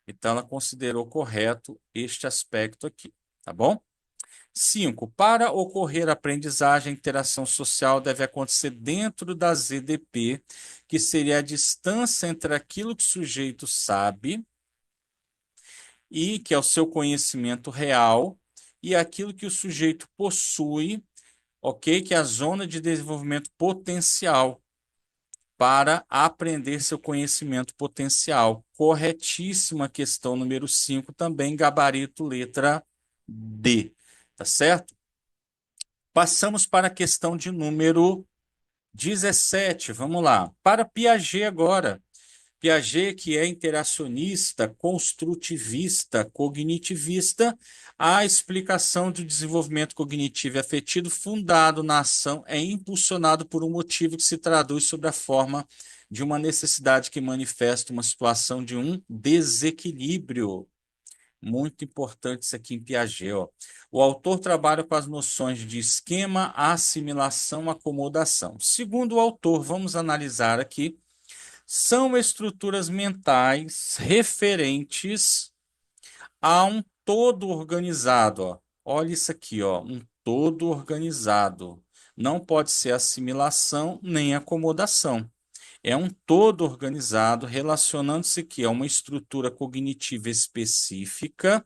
Então, ela considerou correto este aspecto aqui, tá bom? 5. Para ocorrer a aprendizagem, a interação social deve acontecer dentro da ZDP, que seria a distância entre aquilo que o sujeito sabe e que é o seu conhecimento real e aquilo que o sujeito possui, ok? Que é a zona de desenvolvimento potencial para aprender seu conhecimento potencial. Corretíssima questão número 5, também gabarito letra D, tá certo? Passamos para a questão de número 17, vamos lá. Para Piaget agora. Piaget, que é interacionista, construtivista, cognitivista, a explicação do desenvolvimento cognitivo e afetivo fundado na ação é impulsionado por um motivo que se traduz sob a forma de uma necessidade que manifesta uma situação de um desequilíbrio. Muito importante isso aqui em Piaget, ó. O autor trabalha com as noções de esquema, assimilação, acomodação. Segundo o autor, vamos analisar aqui, são estruturas mentais referentes a um todo organizado, ó. Olha isso aqui, ó, um todo organizado. Não pode ser assimilação nem acomodação. É um todo organizado relacionando-se aqui a uma estrutura cognitiva específica,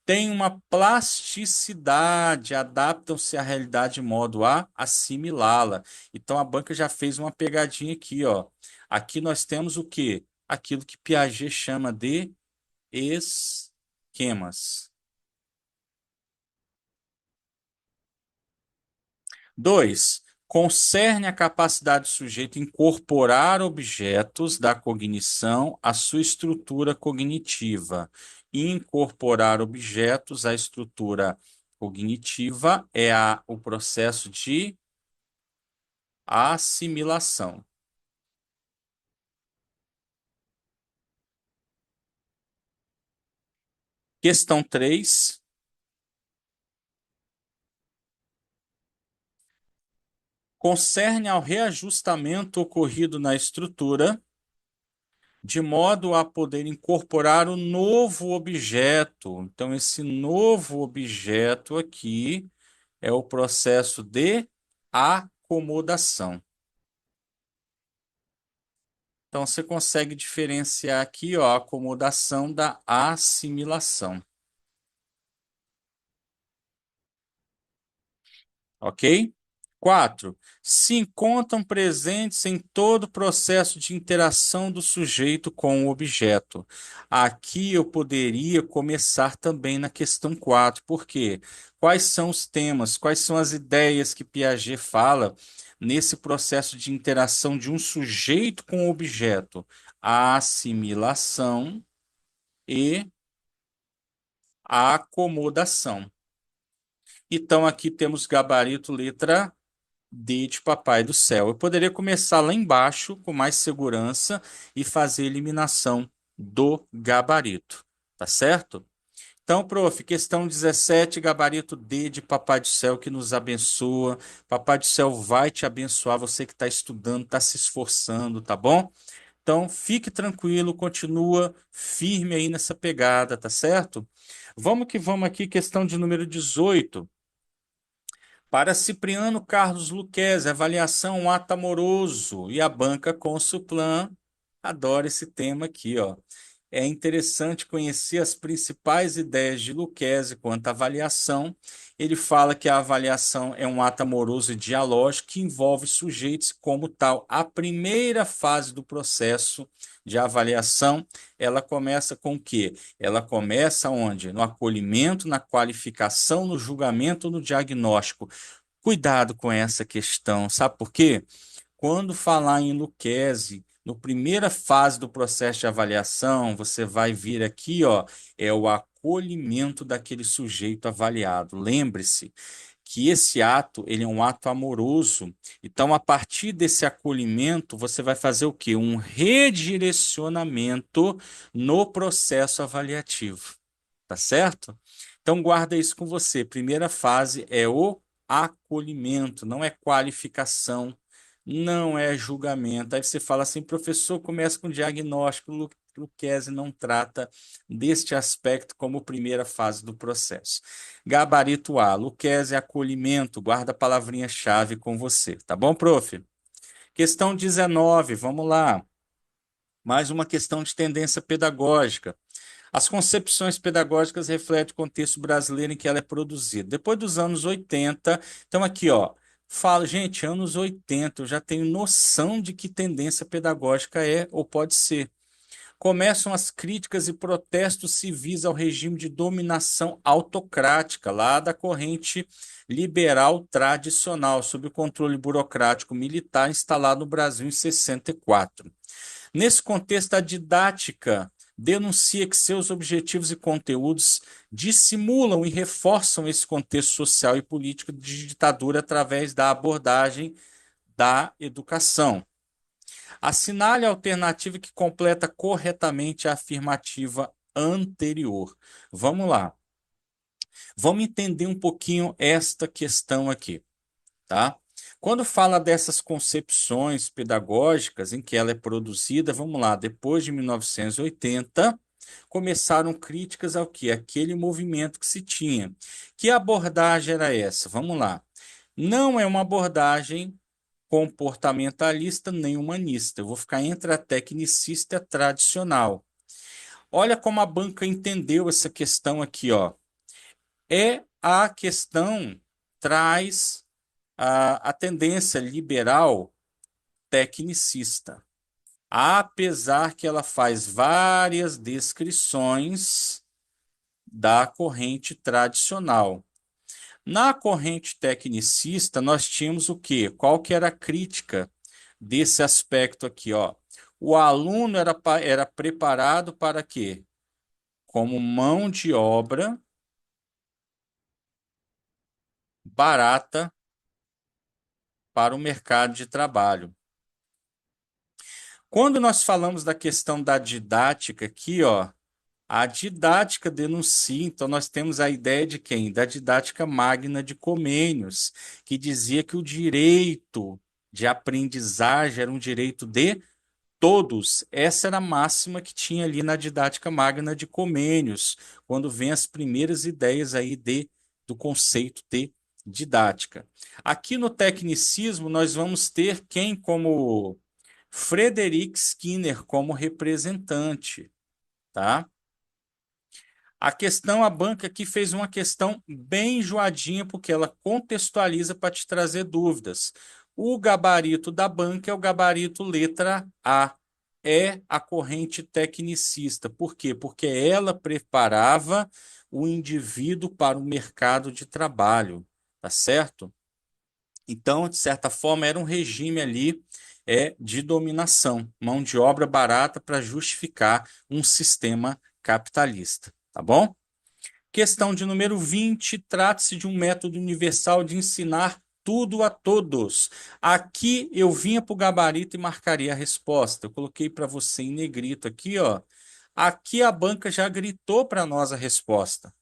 tem uma plasticidade, adaptam-se à realidade de modo a assimilá-la. Então a banca já fez uma pegadinha aqui, ó. Aqui nós temos o quê? Aquilo que Piaget chama de esquemas. 2. Concerne a capacidade do sujeito incorporar objetos da cognição à sua estrutura cognitiva. Incorporar objetos à estrutura cognitiva é o processo de assimilação. Questão 3. Concerne ao reajustamento ocorrido na estrutura de modo a poder incorporar o novo objeto. Então, esse novo objeto aqui é o processo de acomodação. Então, você consegue diferenciar aqui, ó, a acomodação da assimilação. Ok? 4. Se encontram presentes em todo o processo de interação do sujeito com o objeto. Aqui eu poderia começar também na questão 4. Por quê? Quais são os temas, quais são as ideias que Piaget fala nesse processo de interação de um sujeito com o objeto? A assimilação e a acomodação. Então, aqui temos gabarito letra D de Papai do Céu. Eu poderia começar lá embaixo com mais segurança e fazer a eliminação do gabarito, tá certo? Então, prof, questão 17, gabarito D de Papai do Céu que nos abençoa. Papai do Céu vai te abençoar, você que está estudando, está se esforçando, tá bom? Então, fique tranquilo, continua firme aí nessa pegada, tá certo? Vamos que vamos aqui, questão de número 18. Para Cipriano Carlos Luquezzi, avaliação um ato amoroso e a banca Consulplan adora esse tema aqui, ó. É interessante conhecer as principais ideias de Luquezzi quanto à avaliação. Ele fala que a avaliação é um ato amoroso e dialógico que envolve sujeitos como tal. A primeira fase do processo de avaliação, ela começa com o quê? Ela começa onde? No acolhimento, na qualificação, no julgamento, no diagnóstico. Cuidado com essa questão, sabe por quê? Quando falar em Lucchesi, no primeira fase do processo de avaliação, você vai vir aqui, ó, é o acolhimento daquele sujeito avaliado. Lembre-se que esse ato, ele é um ato amoroso. Então, a partir desse acolhimento, você vai fazer o quê? Um redirecionamento no processo avaliativo. Tá certo? Então, guarda isso com você. Primeira fase é o acolhimento, não é qualificação, não é julgamento. Aí você fala assim, professor, começa com diagnóstico, Lucchesi não trata deste aspecto como primeira fase do processo. Gabarito A, Lucchesi acolhimento, guarda a palavrinha-chave com você, tá bom, prof? Questão 19, vamos lá. Mais uma questão de tendência pedagógica. As concepções pedagógicas refletem o contexto brasileiro em que ela é produzida. Depois dos anos 80, então aqui, ó, falo, gente, anos 80, eu já tenho noção de que tendência pedagógica é ou pode ser. Começam as críticas e protestos civis ao regime de dominação autocrática, lá da corrente liberal tradicional, sob o controle burocrático militar instalado no Brasil em 64. Nesse contexto, a didática denuncia que seus objetivos e conteúdos dissimulam e reforçam esse contexto social e político de ditadura através da abordagem da educação. Assinale a alternativa que completa corretamente a afirmativa anterior. Vamos lá. Vamos entender um pouquinho esta questão aqui, tá? Quando fala dessas concepções pedagógicas em que ela é produzida, vamos lá, depois de 1980, começaram críticas ao que? Aquele movimento que se tinha. Que abordagem era essa? Vamos lá. Não é uma abordagem comportamentalista nem humanista. Eu vou ficar entre a tecnicista e a tradicional. Olha como a banca entendeu essa questão aqui, ó. É a questão traz a tendência liberal tecnicista, apesar que ela faz várias descrições da corrente tradicional. Na corrente tecnicista, nós tínhamos o quê? Qual que era a crítica desse aspecto aqui, ó? O aluno era preparado para quê? Como mão de obra barata para o mercado de trabalho. Quando nós falamos da questão da didática aqui, ó, a didática denuncia, então nós temos a ideia de quem? Da didática magna de Comênios, que dizia que o direito de aprendizagem era um direito de todos. Essa era a máxima que tinha ali na didática magna de Comênios, quando vem as primeiras ideias aí do conceito de didática. Aqui no tecnicismo, nós vamos ter quem como Frederic Skinner como representante, tá? A questão, a banca aqui fez uma questão bem enjoadinha, porque ela contextualiza para te trazer dúvidas. O gabarito da banca é o gabarito letra A. É a corrente tecnicista. Por quê? Porque ela preparava o indivíduo para o mercado de trabalho, tá certo? Então, de certa forma, era um regime ali de dominação, mão de obra barata para justificar um sistema capitalista, tá bom? Questão de número 20, trata-se de um método universal de ensinar tudo a todos. Aqui eu vinha para o gabarito e marcaria a resposta. Eu coloquei para você em negrito aqui, ó. Aqui a banca já gritou para nós a resposta.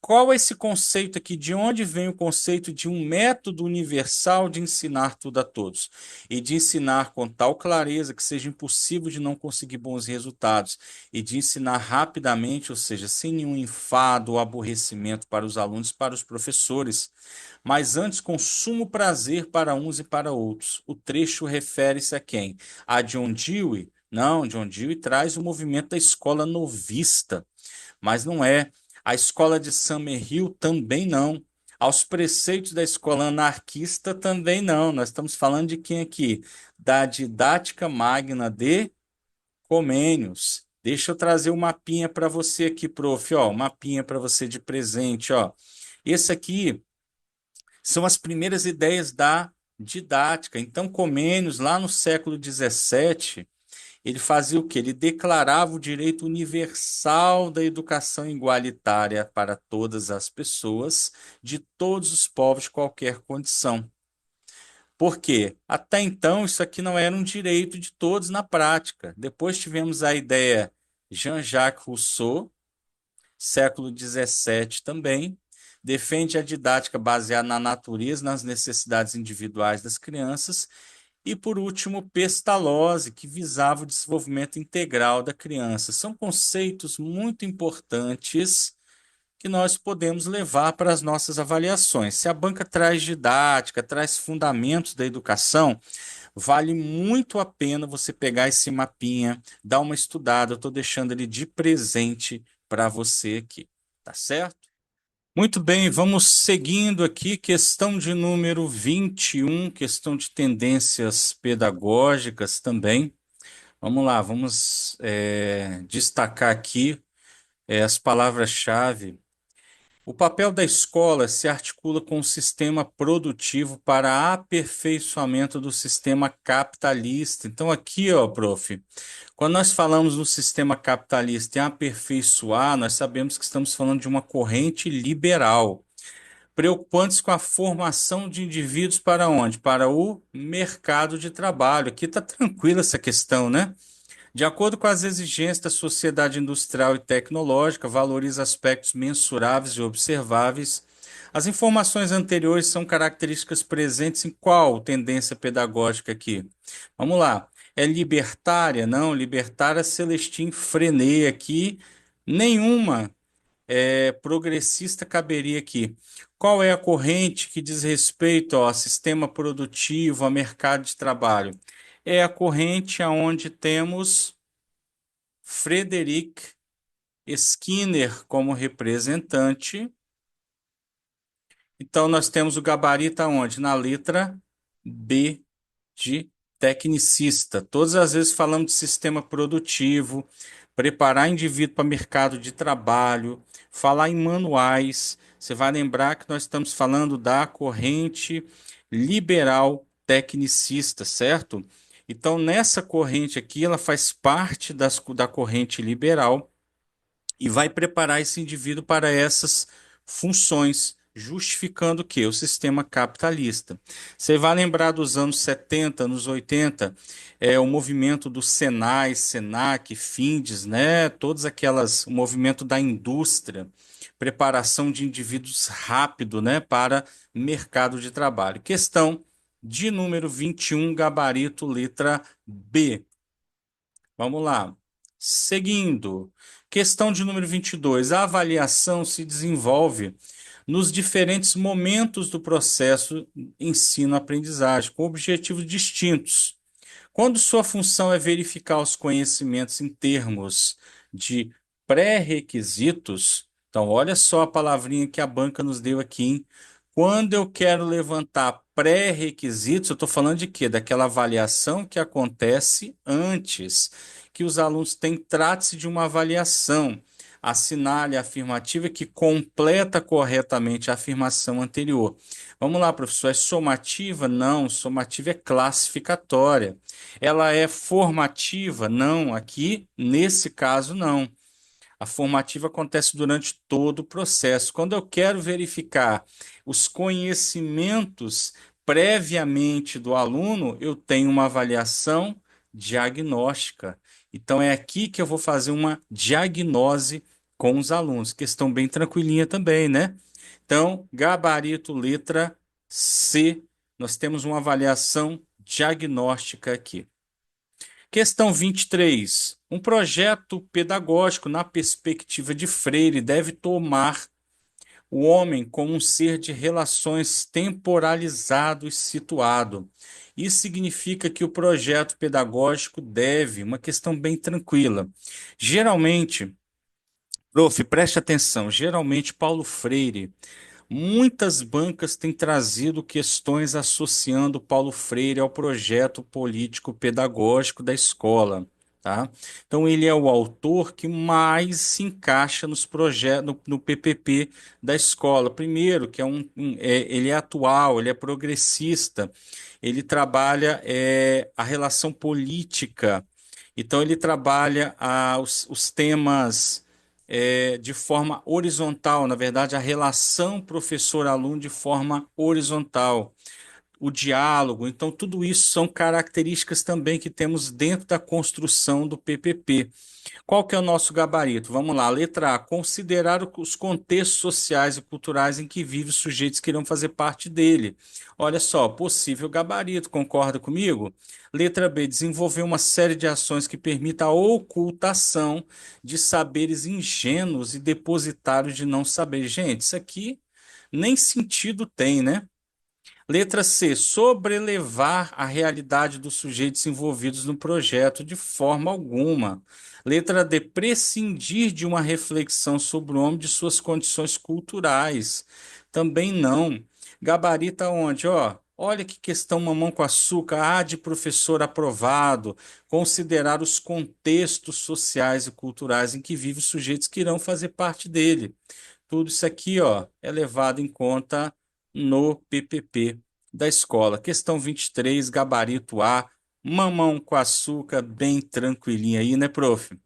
Qual é esse conceito aqui? De onde vem o conceito de um método universal de ensinar tudo a todos? E de ensinar com tal clareza que seja impossível de não conseguir bons resultados. E de ensinar rapidamente, ou seja, sem nenhum enfado ou aborrecimento para os alunos e para os professores. Mas antes, com sumo prazer para uns e para outros. O trecho refere-se a quem? A John Dewey? Não, John Dewey traz o movimento da escola novista, mas não é. A escola de Summerhill também não. Aos preceitos da escola anarquista também não. Nós estamos falando de quem aqui? Da didática magna de Comênios. Deixa eu trazer um mapinha para você aqui, prof. Ó, um mapinha para você de presente. Ó. Esse aqui são as primeiras ideias da didática. Então, Comênios, lá no século XVII, ele fazia o quê? Ele declarava o direito universal da educação igualitária para todas as pessoas, de todos os povos, de qualquer condição. Por quê? Até então, isso aqui não era um direito de todos na prática. Depois tivemos a ideia Jean-Jacques Rousseau, século XVII também, defende a didática baseada na natureza, nas necessidades individuais das crianças, e, por último, Pestalozzi, que visava o desenvolvimento integral da criança. São conceitos muito importantes que nós podemos levar para as nossas avaliações. Se a banca traz didática, traz fundamentos da educação, vale muito a pena você pegar esse mapinha, dar uma estudada. Eu estou deixando ele de presente para você aqui, tá certo? Muito bem, vamos seguindo aqui, questão de número 21, questão de tendências pedagógicas também. Vamos lá, vamos destacar aqui as palavras-chave. O papel da escola se articula com o sistema produtivo para aperfeiçoamento do sistema capitalista. Então, aqui, ó, prof, quando nós falamos no sistema capitalista em aperfeiçoar, nós sabemos que estamos falando de uma corrente liberal, preocupantes com a formação de indivíduos para onde? Para o mercado de trabalho. Aqui está tranquila essa questão, né? De acordo com as exigências da sociedade industrial e tecnológica, valoriza aspectos mensuráveis e observáveis. As informações anteriores são características presentes em qual tendência pedagógica aqui? Vamos lá. É libertária? Não, libertária Celestine Freinet aqui. Nenhuma progressista caberia aqui. Qual é a corrente que diz respeito ao sistema produtivo, ao mercado de trabalho? É a corrente aonde temos Frederick Skinner como representante. Então, nós temos o gabarito aonde? Na letra B de tecnicista. Todas as vezes falamos de sistema produtivo, preparar indivíduo para mercado de trabalho, falar em manuais. Você vai lembrar que nós estamos falando da corrente liberal tecnicista, certo? Então, nessa corrente aqui, ela faz parte da corrente liberal e vai preparar esse indivíduo para essas funções, justificando o quê? O sistema capitalista. Você vai lembrar dos anos 70, anos 80, o movimento do Senai, Senac, Findes, né? Todas aquelas, o movimento da indústria, preparação de indivíduos rápido, né, para mercado de trabalho. Questão de número 21, gabarito letra B. Vamos lá. Seguindo. Questão de número 22. A avaliação se desenvolve nos diferentes momentos do processo ensino-aprendizagem, com objetivos distintos. Quando sua função é verificar os conhecimentos em termos de pré-requisitos, então olha só a palavrinha que a banca nos deu aqui, hein? Quando eu quero levantar pré-requisitos, eu estou falando de quê? Daquela avaliação que acontece antes, que os alunos têm, trate-se de uma avaliação. Assinale a afirmativa que completa corretamente a afirmação anterior. Vamos lá, professor, é somativa? Não, somativa é classificatória. Ela é formativa? Não, aqui, nesse caso, não. A formativa acontece durante todo o processo. Quando eu quero verificar os conhecimentos previamente do aluno, eu tenho uma avaliação diagnóstica. Então, é aqui que eu vou fazer uma diagnose com os alunos. Questão bem tranquilinha também, né? Então, gabarito letra C, nós temos uma avaliação diagnóstica aqui. Questão 23. Um projeto pedagógico na perspectiva de Freire deve tomar o homem como um ser de relações temporalizado e situado. Isso significa que o projeto pedagógico deve, uma questão bem tranquila. Geralmente, prof, preste atenção, geralmente Paulo Freire, muitas bancas têm trazido questões associando Paulo Freire ao projeto político-pedagógico da escola, tá? Então, ele é o autor que mais se encaixa nos projetos, no PPP da escola. Primeiro, que ele é atual, ele é progressista, ele trabalha a relação política, então, ele trabalha os temas de forma horizontal, na verdade, a relação professor-aluno de forma horizontal, o diálogo. Então, tudo isso são características também que temos dentro da construção do PPP. Qual que é o nosso gabarito? Vamos lá, letra A, considerar os contextos sociais e culturais em que vivem os sujeitos que irão fazer parte dele. Olha só, possível gabarito, concorda comigo? Letra B, desenvolver uma série de ações que permita a ocultação de saberes ingênuos e depositários de não saber. Gente, isso aqui nem sentido tem, né? Letra C, sobrelevar a realidade dos sujeitos envolvidos no projeto de forma alguma. Letra D, prescindir de uma reflexão sobre o homem de suas condições culturais. Também não. Gabarita onde? Ó, Olha que questão mamão com açúcar, há de professor aprovado, considerar os contextos sociais e culturais em que vivem os sujeitos que irão fazer parte dele. Tudo isso aqui, ó, é levado em conta no PPP da escola. Questão 23, gabarito A, mamão com açúcar, bem tranquilinha aí, né, prof?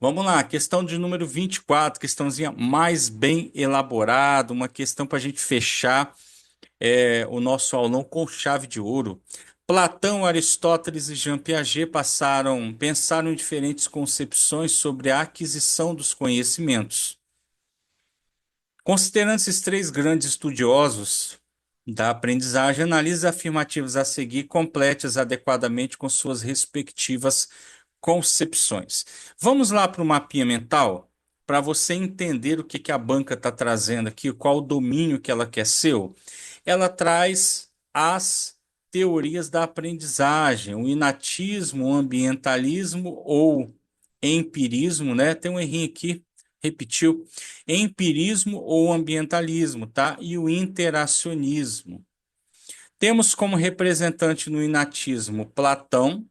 Vamos lá, questão de número 24, questãozinha mais bem elaborada, uma questão para a gente fechar o nosso aulão com chave de ouro. Platão, Aristóteles e Jean Piaget pensaram em diferentes concepções sobre a aquisição dos conhecimentos. Considerando esses três grandes estudiosos da aprendizagem, analise as afirmativas a seguir, complete-as adequadamente com suas respectivas concepções. Vamos lá para o mapinha mental, para você entender o que que a banca está trazendo aqui, qual o domínio que ela quer ser. Ela traz as teorias da aprendizagem, o inatismo, o ambientalismo ou empirismo, né? Tem um errinho aqui, repetiu. Empirismo ou ambientalismo, tá? E o interacionismo. Temos como representante no inatismo Platão,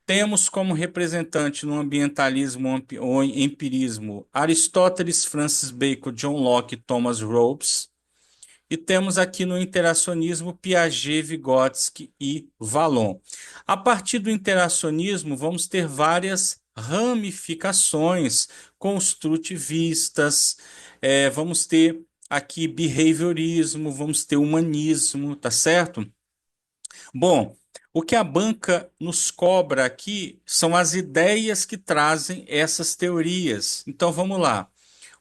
temos como representante no ambientalismo ou empirismo Aristóteles, Francis Bacon, John Locke, Thomas Hobbes. E temos aqui no interacionismo Piaget, Vygotsky e Vallon. A partir do interacionismo, vamos ter várias ramificações construtivistas, vamos ter aqui behaviorismo, vamos ter humanismo, tá certo? Bom, o que a banca nos cobra aqui são as ideias que trazem essas teorias. Então vamos lá.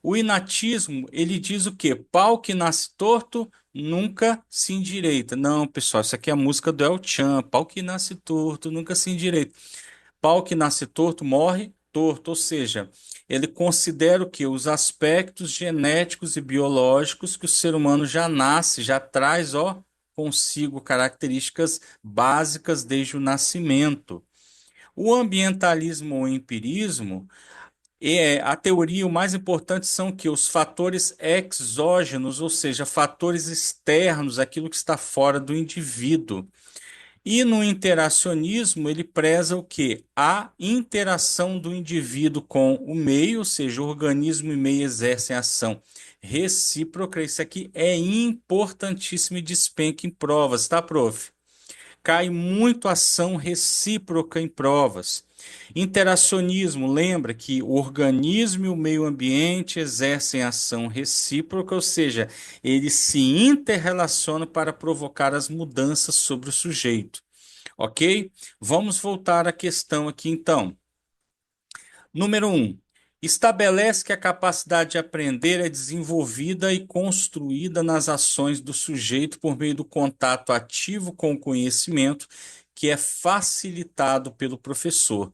O inatismo, ele diz o quê? Pau que nasce torto nunca se endireita. Não, pessoal, isso aqui é a música do El Chan. Pau que nasce torto nunca se endireita. Pau que nasce torto morre torto, ou seja, ele considera o que? Os aspectos genéticos e biológicos que o ser humano já nasce, já traz, ó, consigo características básicas desde o nascimento. O ambientalismo ou empirismo a teoria, o mais importante são que os fatores exógenos, ou seja, fatores externos, aquilo que está fora do indivíduo. E no interacionismo, ele preza o quê? A interação do indivíduo com o meio, ou seja, o organismo e meio exercem ação recíproca. Isso aqui é importantíssimo e despenca em provas, tá, prof? Cai muito ação recíproca em provas. Interacionismo, lembra que o organismo e o meio ambiente exercem ação recíproca, ou seja, eles se interrelacionam para provocar as mudanças sobre o sujeito. Ok? Vamos voltar à questão aqui então. Número 1. Estabelece que a capacidade de aprender é desenvolvida e construída nas ações do sujeito por meio do contato ativo com o conhecimento, que é facilitado pelo professor.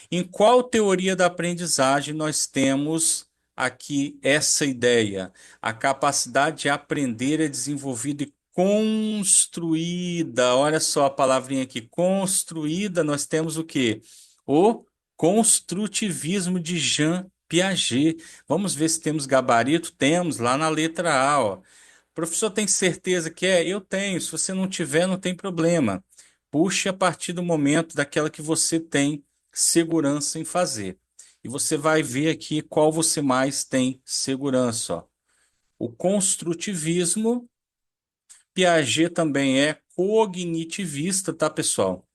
Em qual teoria da aprendizagem nós temos aqui essa ideia? A capacidade de aprender é desenvolvida e construída. Olha só a palavrinha aqui, construída. Nós temos o quê? O construtivismo de Jean Piaget. Vamos ver se temos gabarito. Temos lá na letra A, ó. Professor, tem certeza que é? Eu tenho. Se você não tiver, não tem problema. Puxe a partir do momento daquela que você tem segurança em fazer. E você vai ver aqui qual você mais tem segurança, ó. O construtivismo, Piaget também é cognitivista, tá, pessoal?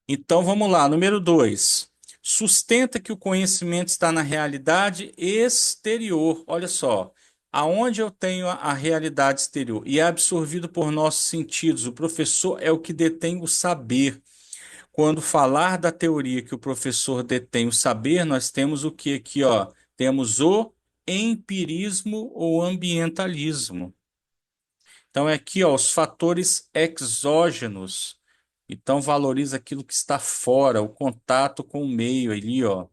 Então vamos lá, número 2. Sustenta que o conhecimento está na realidade exterior. Olha só, aonde eu tenho a realidade exterior e é absorvido por nossos sentidos. O professor é o que detém o saber. Quando falar da teoria que o professor detém o saber, nós temos o que aqui, ó? Temos o empirismo ou ambientalismo. Então, é aqui, ó, os fatores exógenos. Então, valoriza aquilo que está fora, o contato com o meio ali, ó.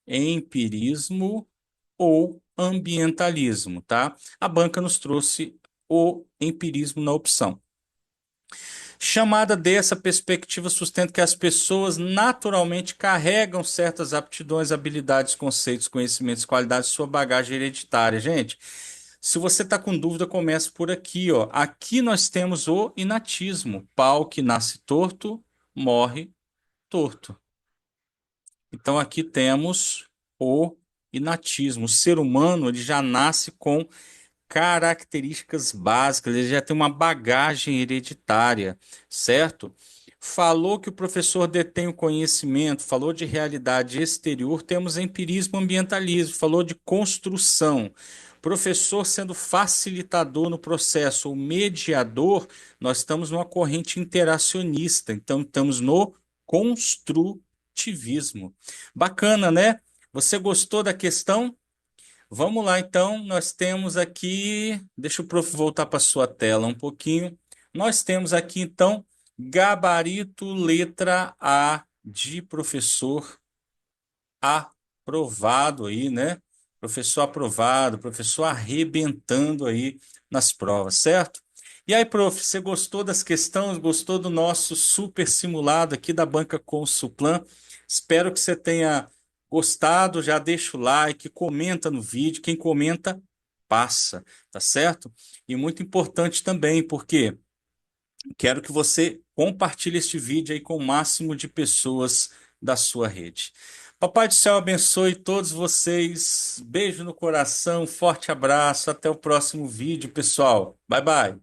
Empirismo ou ambientalismo, tá? A banca nos trouxe o empirismo na opção. Chamada dessa perspectiva sustenta que as pessoas naturalmente carregam certas aptidões, habilidades, conceitos, conhecimentos, qualidades, sua bagagem hereditária. Gente, Se você está com dúvida, comece por aqui, ó. Aqui nós temos o inatismo. Pau que nasce torto, morre torto. Então aqui temos o inatismo. O ser humano ele já nasce com características básicas, ele já tem uma bagagem hereditária, certo? Falou que o professor detém o conhecimento, falou de realidade exterior, temos empirismo ambientalismo, falou de construção. Professor sendo facilitador no processo, o mediador, nós estamos numa corrente interacionista, então estamos no construtivismo. Bacana, né? Você gostou da questão? Vamos lá, então. Nós temos aqui. Deixa o prof voltar para sua tela um pouquinho. Nós temos aqui, então, gabarito letra A de professor aprovado aí, né? Professor aprovado, professor arrebentando aí nas provas, certo? E aí, prof, você gostou das questões? Gostou do nosso super simulado aqui da Banca Consulplan? Espero que você tenha gostado. Já deixa o like, comenta no vídeo. Quem comenta, passa, tá certo? E muito importante também, porque quero que você compartilhe este vídeo aí com o máximo de pessoas da sua rede. Papai do céu abençoe todos vocês. Beijo no coração, forte abraço. Até o próximo vídeo, pessoal. Bye, bye.